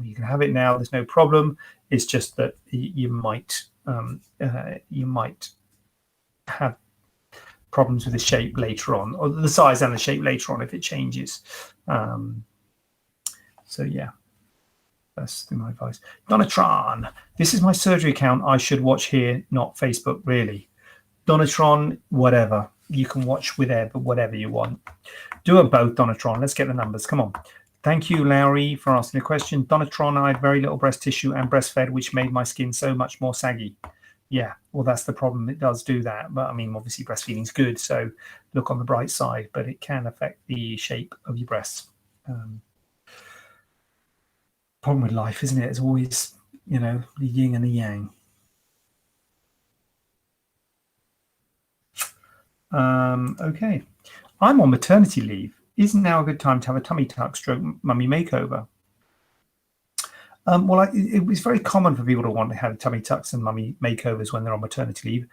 you can have it now, there's no problem. It's just that you might have problems with the shape later on, or the size and the shape later on if it changes. So yeah, that's my advice. Donna Tron, this is my surgery account. I should watch here, not Facebook, really. Donna Tron, whatever. You can watch whatever you want. Do it both, Donna Tron. Let's get the numbers. Come on. Thank you, Larry, for asking a question. Donatron, I had very little breast tissue and breastfed, which made my skin so much more saggy. Yeah, well, that's the problem. It does do that. But I mean, obviously, breastfeeding is good. So look on the bright side, but it can affect the shape of your breasts. Problem with life, isn't it? It's always, the yin and the yang. Okay. I'm on maternity leave. Isn't now a good time to have a tummy tuck stroke mummy makeover? Well, it was very common for people to want to have tummy tucks and mummy makeovers when they're on maternity leave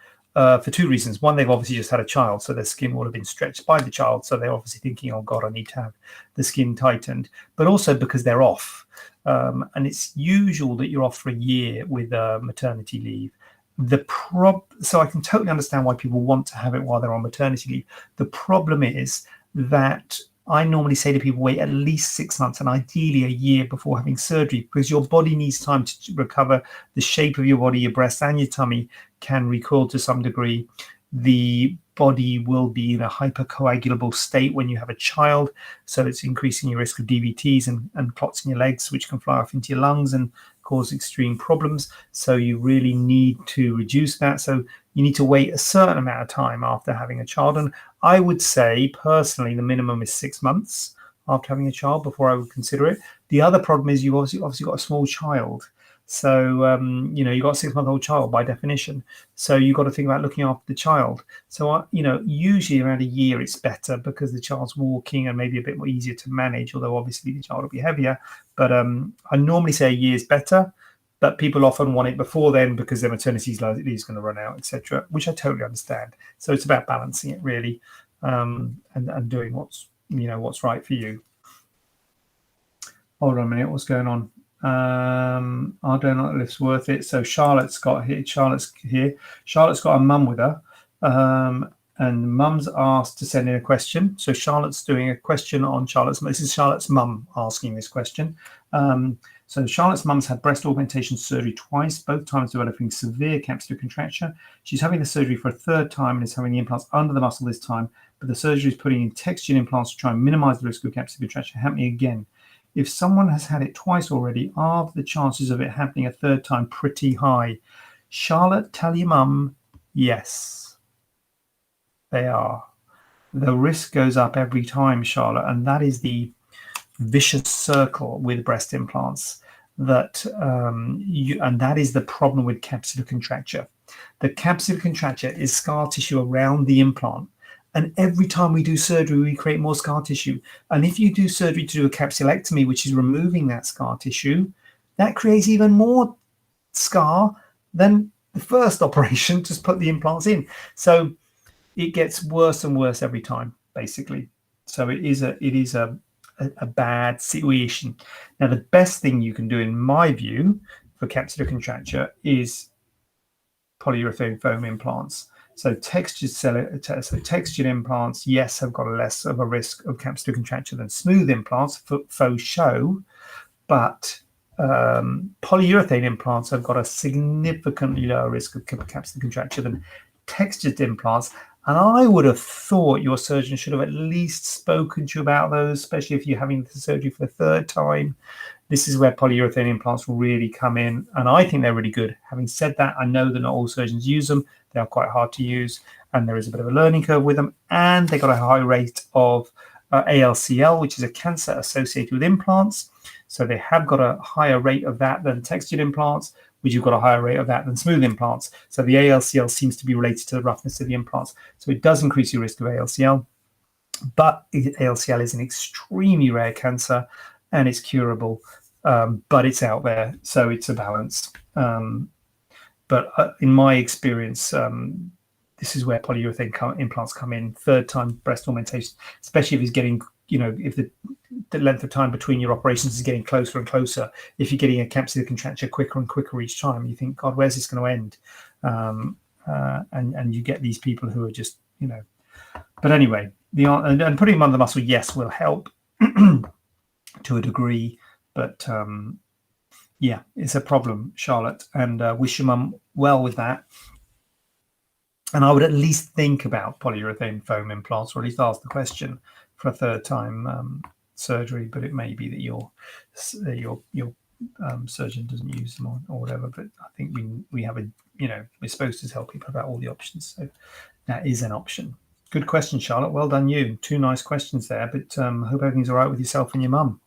for two reasons. One, they've obviously just had a child, so their skin will have been stretched by the child. So they're obviously thinking, oh, God, I need to have the skin tightened. But also because they're off. And it's usual that you're off for a year with maternity leave. So I can totally understand why people want to have it while they're on maternity leave. The problem is that I normally say to people, wait at least 6 months and ideally a year before having surgery, because your body needs time to recover. The shape of your body, your breasts and your tummy can recoil to some degree. The body will be in a hypercoagulable state when you have a child. So it's increasing your risk of DVTs and clots in your legs, which can fly off into your lungs and cause extreme problems. So you really need to reduce that. So you need to wait a certain amount of time after having a child. And I would say personally, the minimum is 6 months after having a child before I would consider it. The other problem is you've obviously got a small child. So, you've got a 6-month-old child by definition. So you've got to think about looking after the child. So, usually around a year it's better because the child's walking and maybe a bit more easier to manage, although obviously the child will be heavier. But I normally say a year is better, but people often want it before then because their maternity leave is going to run out, etc., which I totally understand. So it's about balancing it really and doing what's right for you. Hold on a minute, what's going on? Our donut lift's worth it. So Charlotte's got here. Charlotte's got a mum with her, and mum's asked to send in a question. So Charlotte's doing a question on this is Charlotte's mum asking this question. So Charlotte's mum's had breast augmentation surgery twice, both times developing severe capsular contracture. She's having the surgery for a third time and is having the implants under the muscle this time, but the surgery is putting in textured implants to try and minimize the risk of capsular contracture happening again. If someone has had it twice already, are the chances of it happening a third time pretty high? Charlotte, tell your mum, yes, they are. The risk goes up every time, Charlotte, and that is the vicious circle with breast implants. And that is the problem with capsular contracture. The capsular contracture is scar tissue around the implant. And every time we do surgery, we create more scar tissue. And if you do surgery to do a capsulectomy, which is removing that scar tissue, that creates even more scar than the first operation, just put the implants in. So it gets worse and worse every time, basically. So it is a bad situation. Now, the best thing you can do, in my view, for capsular contracture is polyurethane foam implants. So textured implants, yes, have got less of a risk of capsular contracture than smooth implants for faux show, but polyurethane implants have got a significantly lower risk of capsular contracture than textured implants. And I would have thought your surgeon should have at least spoken to you about those, especially if you're having the surgery for the third time. This is where polyurethane implants will really come in, and I think they're really good. Having said that, I know that not all surgeons use them. They are quite hard to use, and there is a bit of a learning curve with them, and they got a high rate of ALCL, which is a cancer associated with implants. So they have got a higher rate of that than textured implants, which have got a higher rate of that than smooth implants. So the ALCL seems to be related to the roughness of the implants. So it does increase your risk of ALCL, but ALCL is an extremely rare cancer, and it's curable, but it's out there, so it's a balance. But in my experience, this is where polyurethane implants come in. Third time breast augmentation, especially if it's getting, if the length of time between your operations is getting closer and closer. If you're getting a capsular contracture quicker and quicker each time, you think, God, where's this going to end? And you get these people who are just, But anyway, and putting them under the muscle, yes, will help to a degree, but yeah, it's a problem, Charlotte, and wish your mum well with that. And I would at least think about polyurethane foam implants, or at least ask the question for a third time surgery. But it may be that your surgeon doesn't use them or whatever. But I think we have we're supposed to tell people about all the options, so that is an option. Good question, Charlotte. Well done, you. 2 nice questions there. But hope everything's all right with yourself and your mum.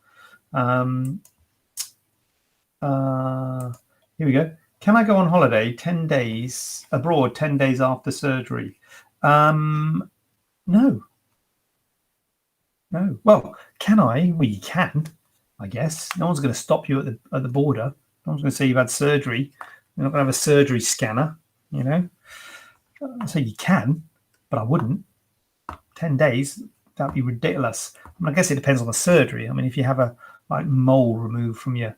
Here we go. Can I go on holiday 10 days abroad 10 days after surgery? No. Well, can I? Well, you can, I guess. No one's going to stop you at the border. No one's going to say you've had surgery. You're not going to have a surgery scanner, So you can, but I wouldn't. 10 days, that'd be ridiculous. I guess it depends on the surgery. I mean, if you have a mole removed from your,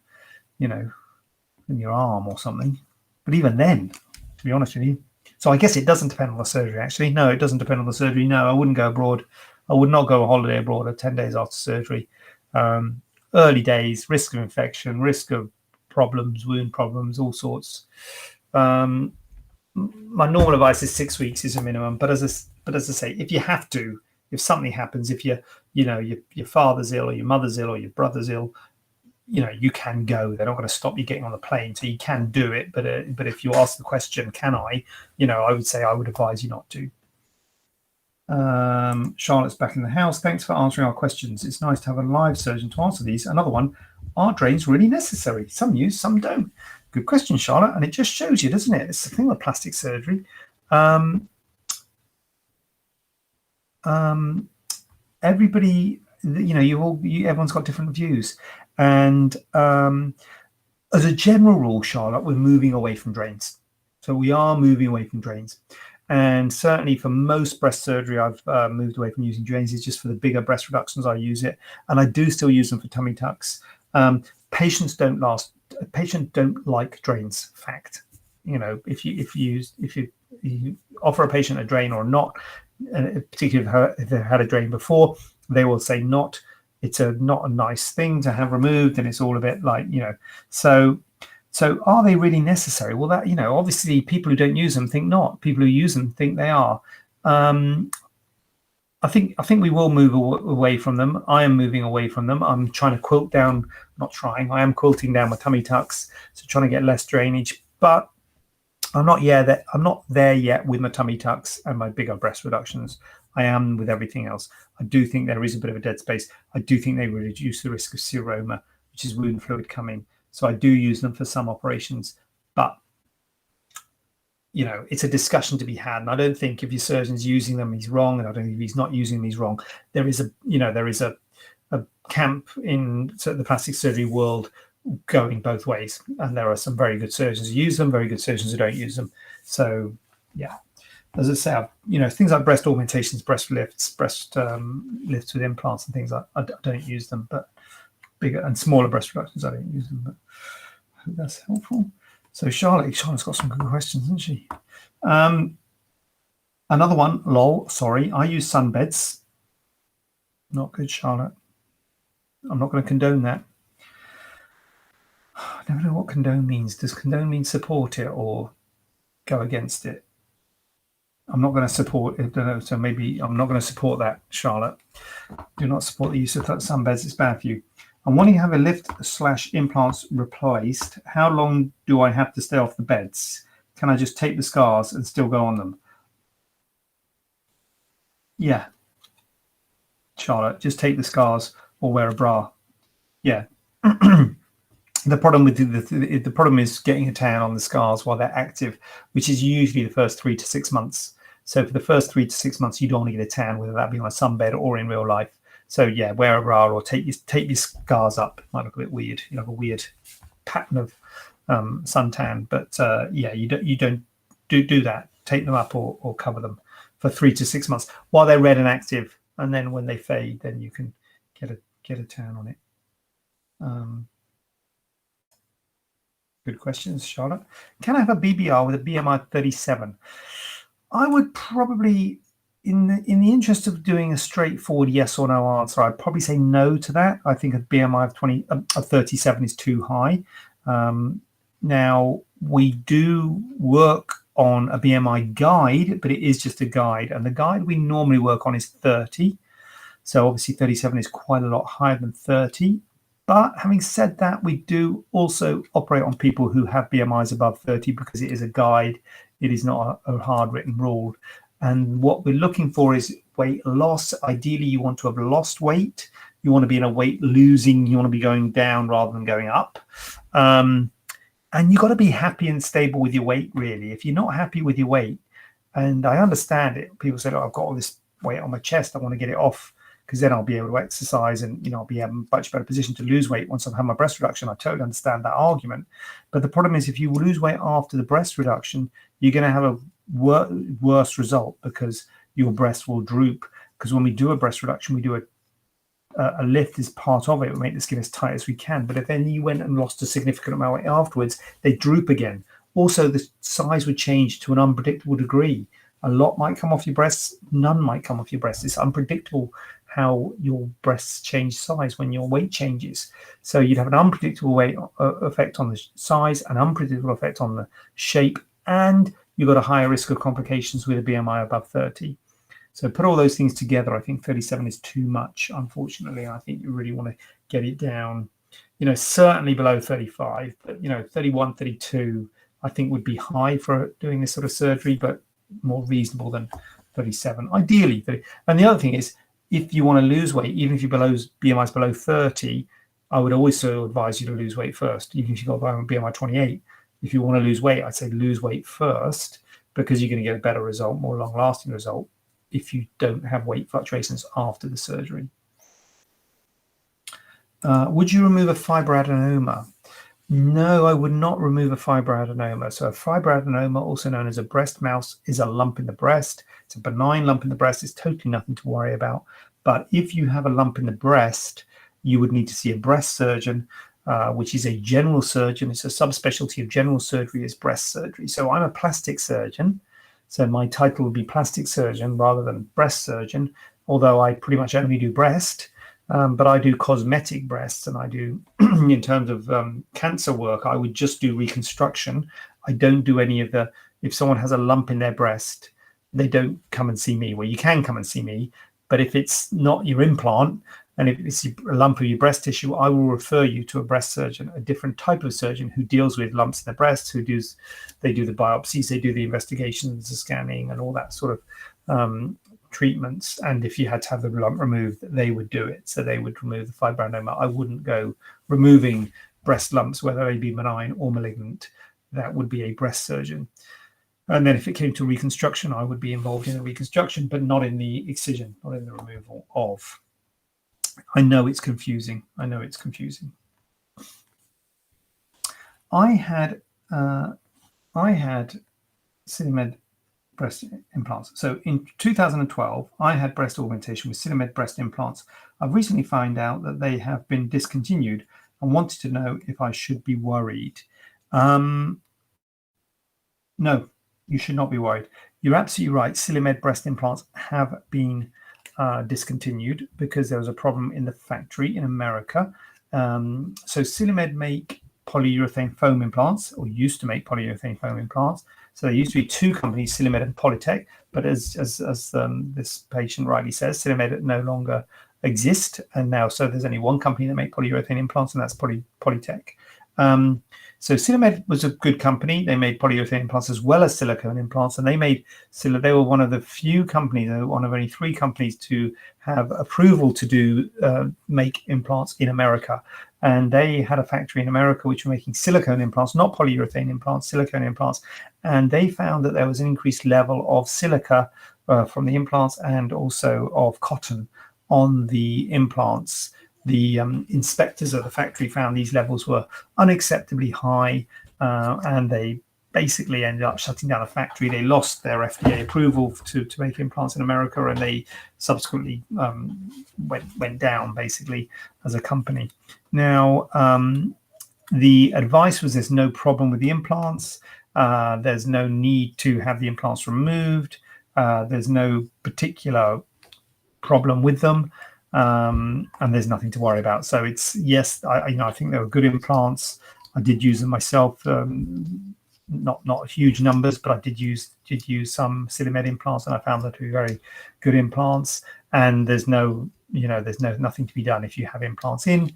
from your arm or something. But even then, to be honest with you. So I guess it doesn't depend on the surgery, actually. No, it doesn't depend on the surgery. No, I wouldn't go abroad. I would not go on holiday abroad at 10 days after surgery. Early days, risk of infection, risk of problems, wound problems, all sorts. My normal advice is 6 weeks is a minimum. But as I say, if you have to, if something happens, if your father's ill or your mother's ill or your brother's ill, you can go. They're not going to stop you getting on the plane, so you can do it. But if you ask the question, can I? I would say I would advise you not to. Charlotte's back in the house. Thanks for answering our questions. It's nice to have a live surgeon to answer these. Another one: are drains really necessary? Some use, some don't. Good question, Charlotte. And it just shows you, doesn't it? It's the thing with plastic surgery. Everybody, everyone's got different views. And as a general rule, Charlotte, we're moving away from drains. So we are moving away from drains. And certainly for most breast surgery, I've moved away from using drains. It's just for the bigger breast reductions I use it. And I do still use them for tummy tucks. Patients don't like drains, fact. If you offer a patient a drain or not, particularly if they've had a drain before, they will say not. It's not a nice thing to have removed, and it's all a bit like, So are they really necessary? Well, that, obviously people who don't use them think not. People who use them think they are. I think we will move away from them. I am moving away from them. I'm trying to quilt down, not trying, I am quilting down my tummy tucks, so trying to get less drainage. But I'm not there yet with my tummy tucks and my bigger breast reductions. I am with everything else. I do think there is a bit of a dead space. I do think they reduce the risk of seroma, which is wound fluid coming. So I do use them for some operations, but it's a discussion to be had. And I don't think if your surgeon's using them, he's wrong. And I don't think if he's not using them, he's wrong. There is a camp in the plastic surgery world going both ways, and there are some very good surgeons who use them, very good surgeons who don't use them. So yeah, as I say, things like breast augmentations, breast lifts, breast lifts with implants and things like I don't use them, but bigger and smaller breast reductions, I don't use them. But I hope that's helpful. So Charlotte's got some good questions, hasn't she? Another one, lol, sorry, I use sunbeds. Not good, Charlotte. I'm not going to condone that. I don't know what condone means. Does condone mean support it or go against it? I'm not going to support it. I don't know. So maybe I'm not going to support that, Charlotte. Do not support the use of sunbeds. It's bad for you. I'm wanting to have a lift/implants replaced. How long do I have to stay off the beds? Can I just tape the scars and still go on them? Yeah, Charlotte, just tape the scars or wear a bra. Yeah. The problem with the problem is getting a tan on the scars while they're active, which is usually the first 3 to 6 months. So for the first 3 to 6 months, you don't want to get a tan, whether that be on a sunbed or in real life. So yeah, wear a bra or tape your scars up. It might look a bit weird. You have a weird pattern of suntan, but yeah, you don't do that. Tape them up or cover them for 3 to 6 months while they're red and active, and then when they fade, then you can get a tan on it. Good questions, Charlotte. Can I have a BBR with a BMI 37? I would probably, in the interest of doing a straightforward yes or no answer, I'd probably say no to that. I think a BMI of 37 is too high. Now, we do work on a BMI guide, but it is just a guide. And the guide we normally work on is 30. So obviously 37 is quite a lot higher than 30. But having said that, we do also operate on people who have BMIs above 30 because it is a guide. It is not a hard written rule. And what we're looking for is weight loss. Ideally, you want to have lost weight. You want to be in a weight losing. You want to be going down rather than going up. And you've got to be happy and stable with your weight, really. If you're not happy with your weight, and I understand it, people say, oh, I've got all this weight on my chest. I want to get it off, because then I'll be able to exercise and I'll be in a much better position to lose weight once I've had my breast reduction. I totally understand that argument. But the problem is, if you lose weight after the breast reduction, you're going to have a worse result because your breast will droop. Because when we do a breast reduction, we do a lift as part of it. We make the skin as tight as we can. But if then you went and lost a significant amount of weight afterwards, they droop again. Also, the size would change to an unpredictable degree. A lot might come off your breasts. None might come off your breasts. It's unpredictable how your breasts change size when your weight changes. So you'd have an unpredictable weight effect on the size, an unpredictable effect on the shape, and you've got a higher risk of complications with a BMI above 30. So put all those things together, I think 37 is too much, unfortunately. I think you really want to get it down, certainly below 35, but 31, 32, I think would be high for doing this sort of surgery, but more reasonable than 37, ideally. And the other thing is, if you want to lose weight, even if your BMI is below 30, I would always advise you to lose weight first, even if you've got a BMI 28. If you want to lose weight, I'd say lose weight first, because you're going to get a better result, more long-lasting result, if you don't have weight fluctuations after the surgery. Would you remove a fibroadenoma? No, I would not remove a fibroadenoma. So a fibroadenoma, also known as a breast mouse, is a lump in the breast. It's a benign lump in the breast. It's totally nothing to worry about. But if you have a lump in the breast, you would need to see a breast surgeon, which is a general surgeon. It's a subspecialty of general surgery is breast surgery. So I'm a plastic surgeon. So my title would be plastic surgeon rather than breast surgeon, although I pretty much only do breast. But I do cosmetic breasts, and I do, in terms of cancer work, I would just do reconstruction. I don't do any of if someone has a lump in their breast, they don't come and see me. Well, you can come and see me, but if it's not your implant, and if it's a lump of your breast tissue, I will refer you to a breast surgeon, a different type of surgeon who deals with lumps in the breast, they do the biopsies, they do the investigations, the scanning, and all that sort of treatments. And if you had to have the lump removed, they would do it. So they would remove the fibroadenoma. I wouldn't go removing breast lumps, whether they be benign or malignant. That would be a breast surgeon. And then if it came to reconstruction, I would be involved in the reconstruction, but not in the excision, not in the removal of. I know it's confusing. I had Silimed breast implants. So in 2012, I had breast augmentation with Silimed breast implants. I've recently found out that they have been discontinued and wanted to know if I should be worried. No, you should not be worried. You're absolutely right. Silimed breast implants have been discontinued because there was a problem in the factory in America. So Silimed make polyurethane foam implants, or used to make polyurethane foam implants. So there used to be two companies, Silimed and Polytech. But as this patient rightly says, Silimed no longer exist, and now so there's only one company that make polyurethane implants, and that's Polytech. So Silimed was a good company. They made polyurethane implants as well as silicone implants, and they were one of the few companies, one of only 3 companies to have approval to do make implants in America. And they had a factory in America which were making silicone implants, not polyurethane implants, silicone implants. And they found that there was an increased level of silica from the implants and also of cotton on the implants. The inspectors of the factory found these levels were unacceptably high, and they basically ended up shutting down the factory. They lost their FDA approval to make implants in America, and they subsequently went down basically as a company. Now, the advice was there's no problem with the implants. There's no need to have the implants removed. There's no particular problem with them. And there's nothing to worry about. So it's, yes, I think they were good implants. I did use them myself, not huge numbers, but I did use some Silimed implants, and I found them to be very good implants. And there's nothing to be done if you have implants in.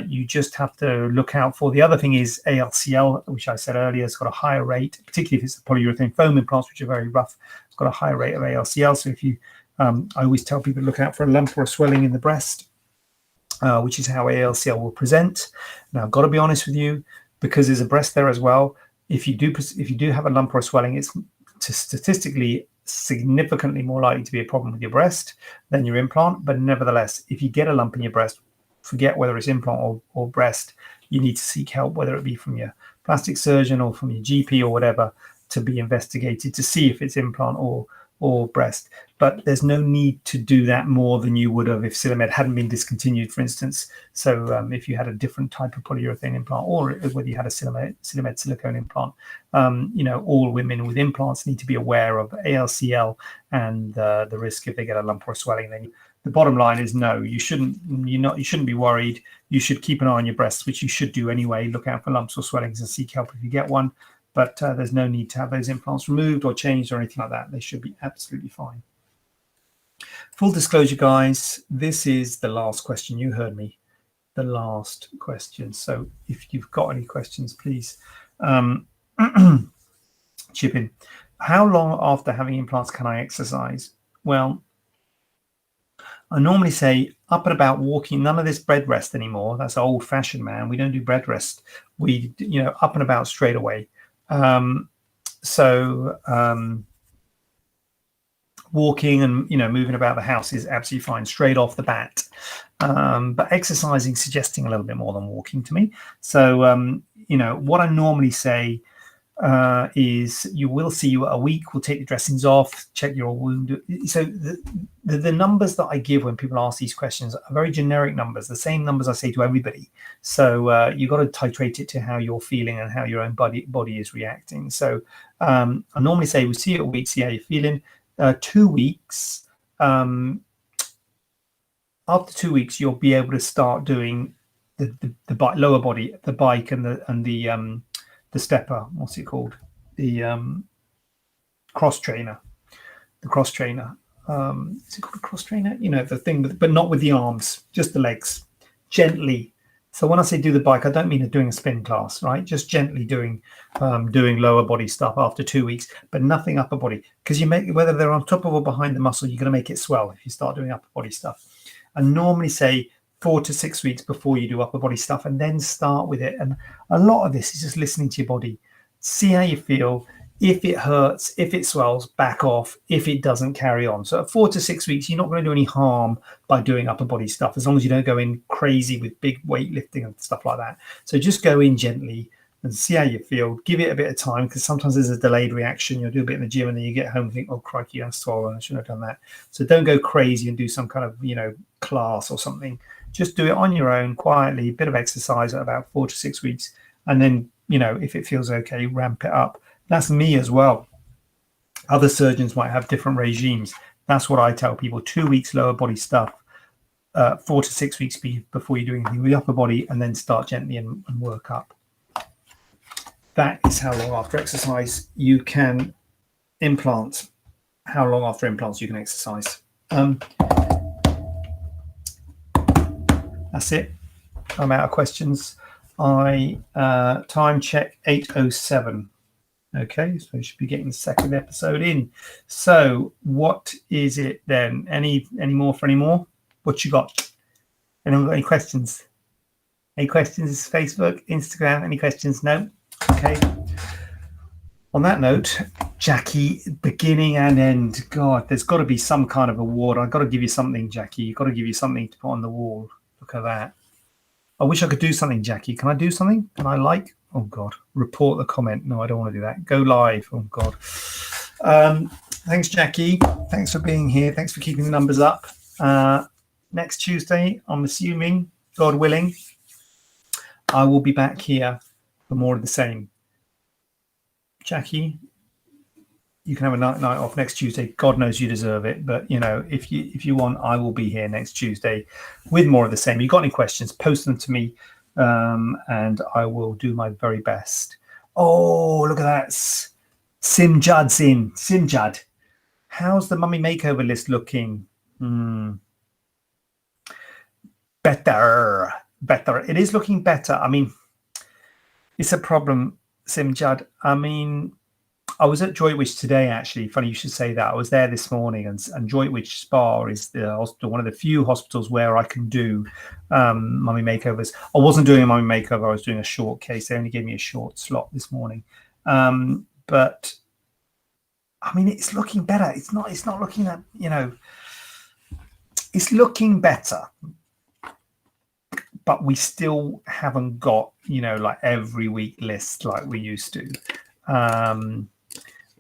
You just have to look out for. The other thing is ALCL, which I said earlier, has got a higher rate, particularly if it's the polyurethane foam implants, which are very rough. It's got a higher rate of ALCL. So if you I always tell people to look out for a lump or a swelling in the breast, which is how ALCL will present. Now, I've got to be honest with you, because there's a breast there as well. If you do have a lump or a swelling, it's statistically significantly more likely to be a problem with your breast than your implant. But nevertheless, if you get a lump in your breast, forget whether it's implant or breast. You need to seek help, whether it be from your plastic surgeon or from your GP or whatever, to be investigated to see if it's implant or breast. But there's no need to do that more than you would have if Silimed hadn't been discontinued, for instance. So if you had a different type of polyurethane implant, or whether you had a Silimed silicone implant, all women with implants need to be aware of ALCL and the risk if they get a lump or a swelling. Then the bottom line is no, you shouldn't be worried. You should keep an eye on your breasts, which you should do anyway. Look out for lumps or swellings and seek help if you get one. But there's no need to have those implants removed or changed or anything like that. They should be absolutely fine. Full disclosure, guys, this is the last question. You heard me, the last question. So if you've got any questions, please chip in. How long after having implants can I exercise? Well, I normally say up and about walking. None of this bed rest anymore. That's old fashioned, man. We don't do bed rest. We, up and about straight away. Walking and moving about the house is absolutely fine straight off the bat, but exercising suggesting a little bit more than walking to me. So what I normally say is you will see you at a week. We'll take the dressings off, check your wound. So the numbers that I give when people ask these questions are very generic numbers, the same numbers I say to everybody. So you've got to titrate it to how you're feeling and how your own body is reacting. So I normally say we'll see you at a week, see how you're feeling. 2 weeks. After 2 weeks, you'll be able to start doing the lower body, the bike and the stepper. What's it called? The cross trainer. The cross trainer. Is it called a cross trainer? The thing, but not with the arms, just the legs, gently. So when I say do the bike, I don't mean doing a spin class, right? Just gently doing lower body stuff after 2 weeks, but nothing upper body, because whether they're on top of or behind the muscle, you're going to make it swell if you start doing upper body stuff. I normally say 4 to 6 weeks before you do upper body stuff, and then start with it. And a lot of this is just listening to your body, see how you feel. If it hurts, if it swells, back off. If it doesn't, carry on. So at 4 to 6 weeks, you're not going to do any harm by doing upper body stuff, as long as you don't go in crazy with big weightlifting and stuff like that. So just go in gently. and see how you feel. Give it a bit of time, because sometimes there's a delayed reaction. You'll do a bit in the gym and then you get home and think, oh crikey, I'm swollen, I shouldn't have done that. So don't go crazy and do some kind of, class or something. Just do it on your own, quietly, a bit of exercise at about 4 to 6 weeks, and then, if it feels okay, ramp it up. That's me as well. Other surgeons might have different regimes. That's what I tell people: 2 weeks lower body stuff, 4 to 6 weeks before you do anything with the upper body, and then start gently and work up. That is how long after exercise you can implant. How long after implants you can exercise. That's it. I'm out of questions. Time check 8:07. Okay, so we should be getting the second episode in. So what is it then? Any more for any more? What you got? Anyone got any questions? Any questions? Facebook, Instagram, any questions? No? Okay. On that note, Jackie, beginning and end. God, there's got to be some kind of award. I've got to give you something, Jackie. You've got to give you something to put on the wall. Look at that. I wish I could do something, Jackie. Can I do something? Can I oh God, report the comment? No, I don't want to do that. Go live. Oh God. Thanks, Jackie. Thanks for being here. Thanks for keeping the numbers up. Next Tuesday, I'm assuming, God willing, I will be back here for more of the same. Jackie, you can have a night off next Tuesday. God knows you deserve it. But, if you want, I will be here next Tuesday with more of the same. If you've got any questions, post them to me, and I will do my very best. Oh, look at that. Simjad's in. Simjad, how's the mummy makeover list looking? Better. It is looking better. I mean, it's a problem, Simjad. I mean, I was at Droitwich today, actually. Funny you should say that. I was there this morning, and Droitwich Spa is the hospital, one of the few hospitals where I can do mummy makeovers. I wasn't doing a mummy makeover. I was doing a short case. They only gave me a short slot this morning. But, I mean, it's looking better. It's not looking that, it's looking better. But we still haven't got, like every week list like we used to.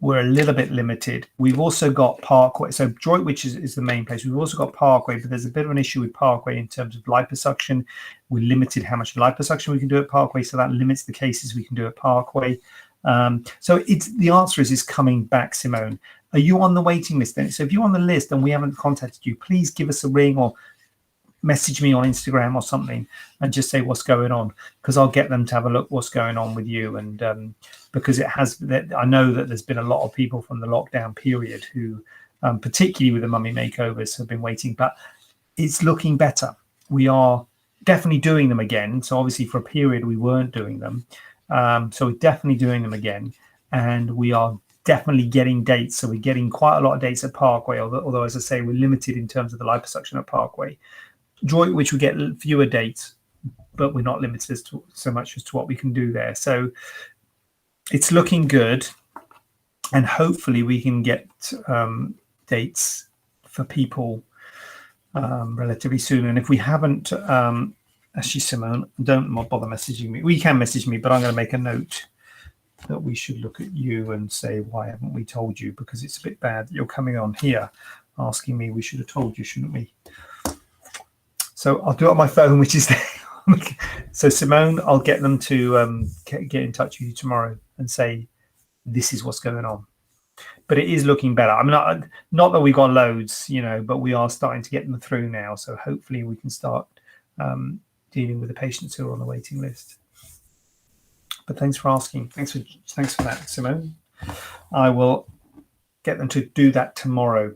We're a little bit limited. We've also got Parkway. So Droitwich is the main place. We've also got Parkway, but there's a bit of an issue with Parkway in terms of liposuction. We're limited how much liposuction we can do at Parkway, so that limits the cases we can do at Parkway. So the answer is coming back, Simone. Are you on the waiting list then? So if you're on the list and we haven't contacted you, please give us a ring or message me on Instagram or something and just say what's going on, because I'll get them to have a look what's going on with you. And because I know that there's been a lot of people from the lockdown period who, particularly with the mummy makeovers, have been waiting, but it's looking better. We are definitely doing them again. So obviously for a period we weren't doing them. So we're definitely doing them again, and we are definitely getting dates. So we're getting quite a lot of dates at Parkway, although as I say, we're limited in terms of the liposuction at Parkway. Droitwich we get fewer dates, but we're not limited so much as to what we can do there. So it's looking good, and hopefully we can get dates for people relatively soon. And if we haven't, actually, Simone, don't bother messaging me. We can message me, but I'm going to make a note that we should look at you and say, why haven't we told you? Because it's a bit bad that you're coming on here asking me. We should have told you, shouldn't we? So I'll do it on my phone, which is there. So Simone, I'll get them to get in touch with you tomorrow and say, this is what's going on. But it is looking better. I mean, not that we've got loads, but we are starting to get them through now. So hopefully we can start dealing with the patients who are on the waiting list. But thanks for asking. Thanks for that, Simone. I will get them to do that tomorrow.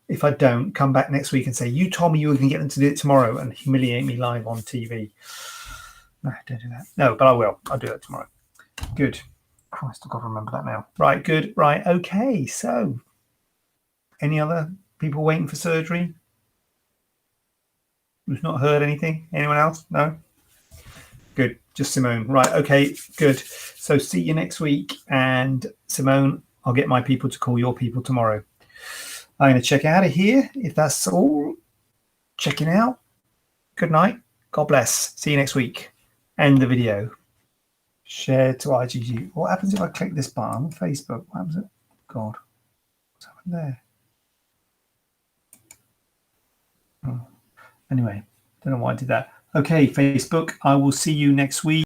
If I don't, come back next week and say, you told me you were going to get them to do it tomorrow, and humiliate me live on TV. No, don't do that. No, but I will. I'll do that tomorrow. Good. Christ, I've got to remember that now. Right, good. Right, okay. So, any other people waiting for surgery? We've not heard anything? Anyone else? No? Good. Just Simone. Right, okay, good. So, see you next week. And Simone, I'll get my people to call your people tomorrow. I'm going to check out of here. If that's all, checking out. Good night. God bless. See you next week. End the video. Share to IGG. What happens if I click this button on Facebook? What happens? God, what's happened there? Oh. Anyway, don't know why I did that. Okay, Facebook, I will see you next week.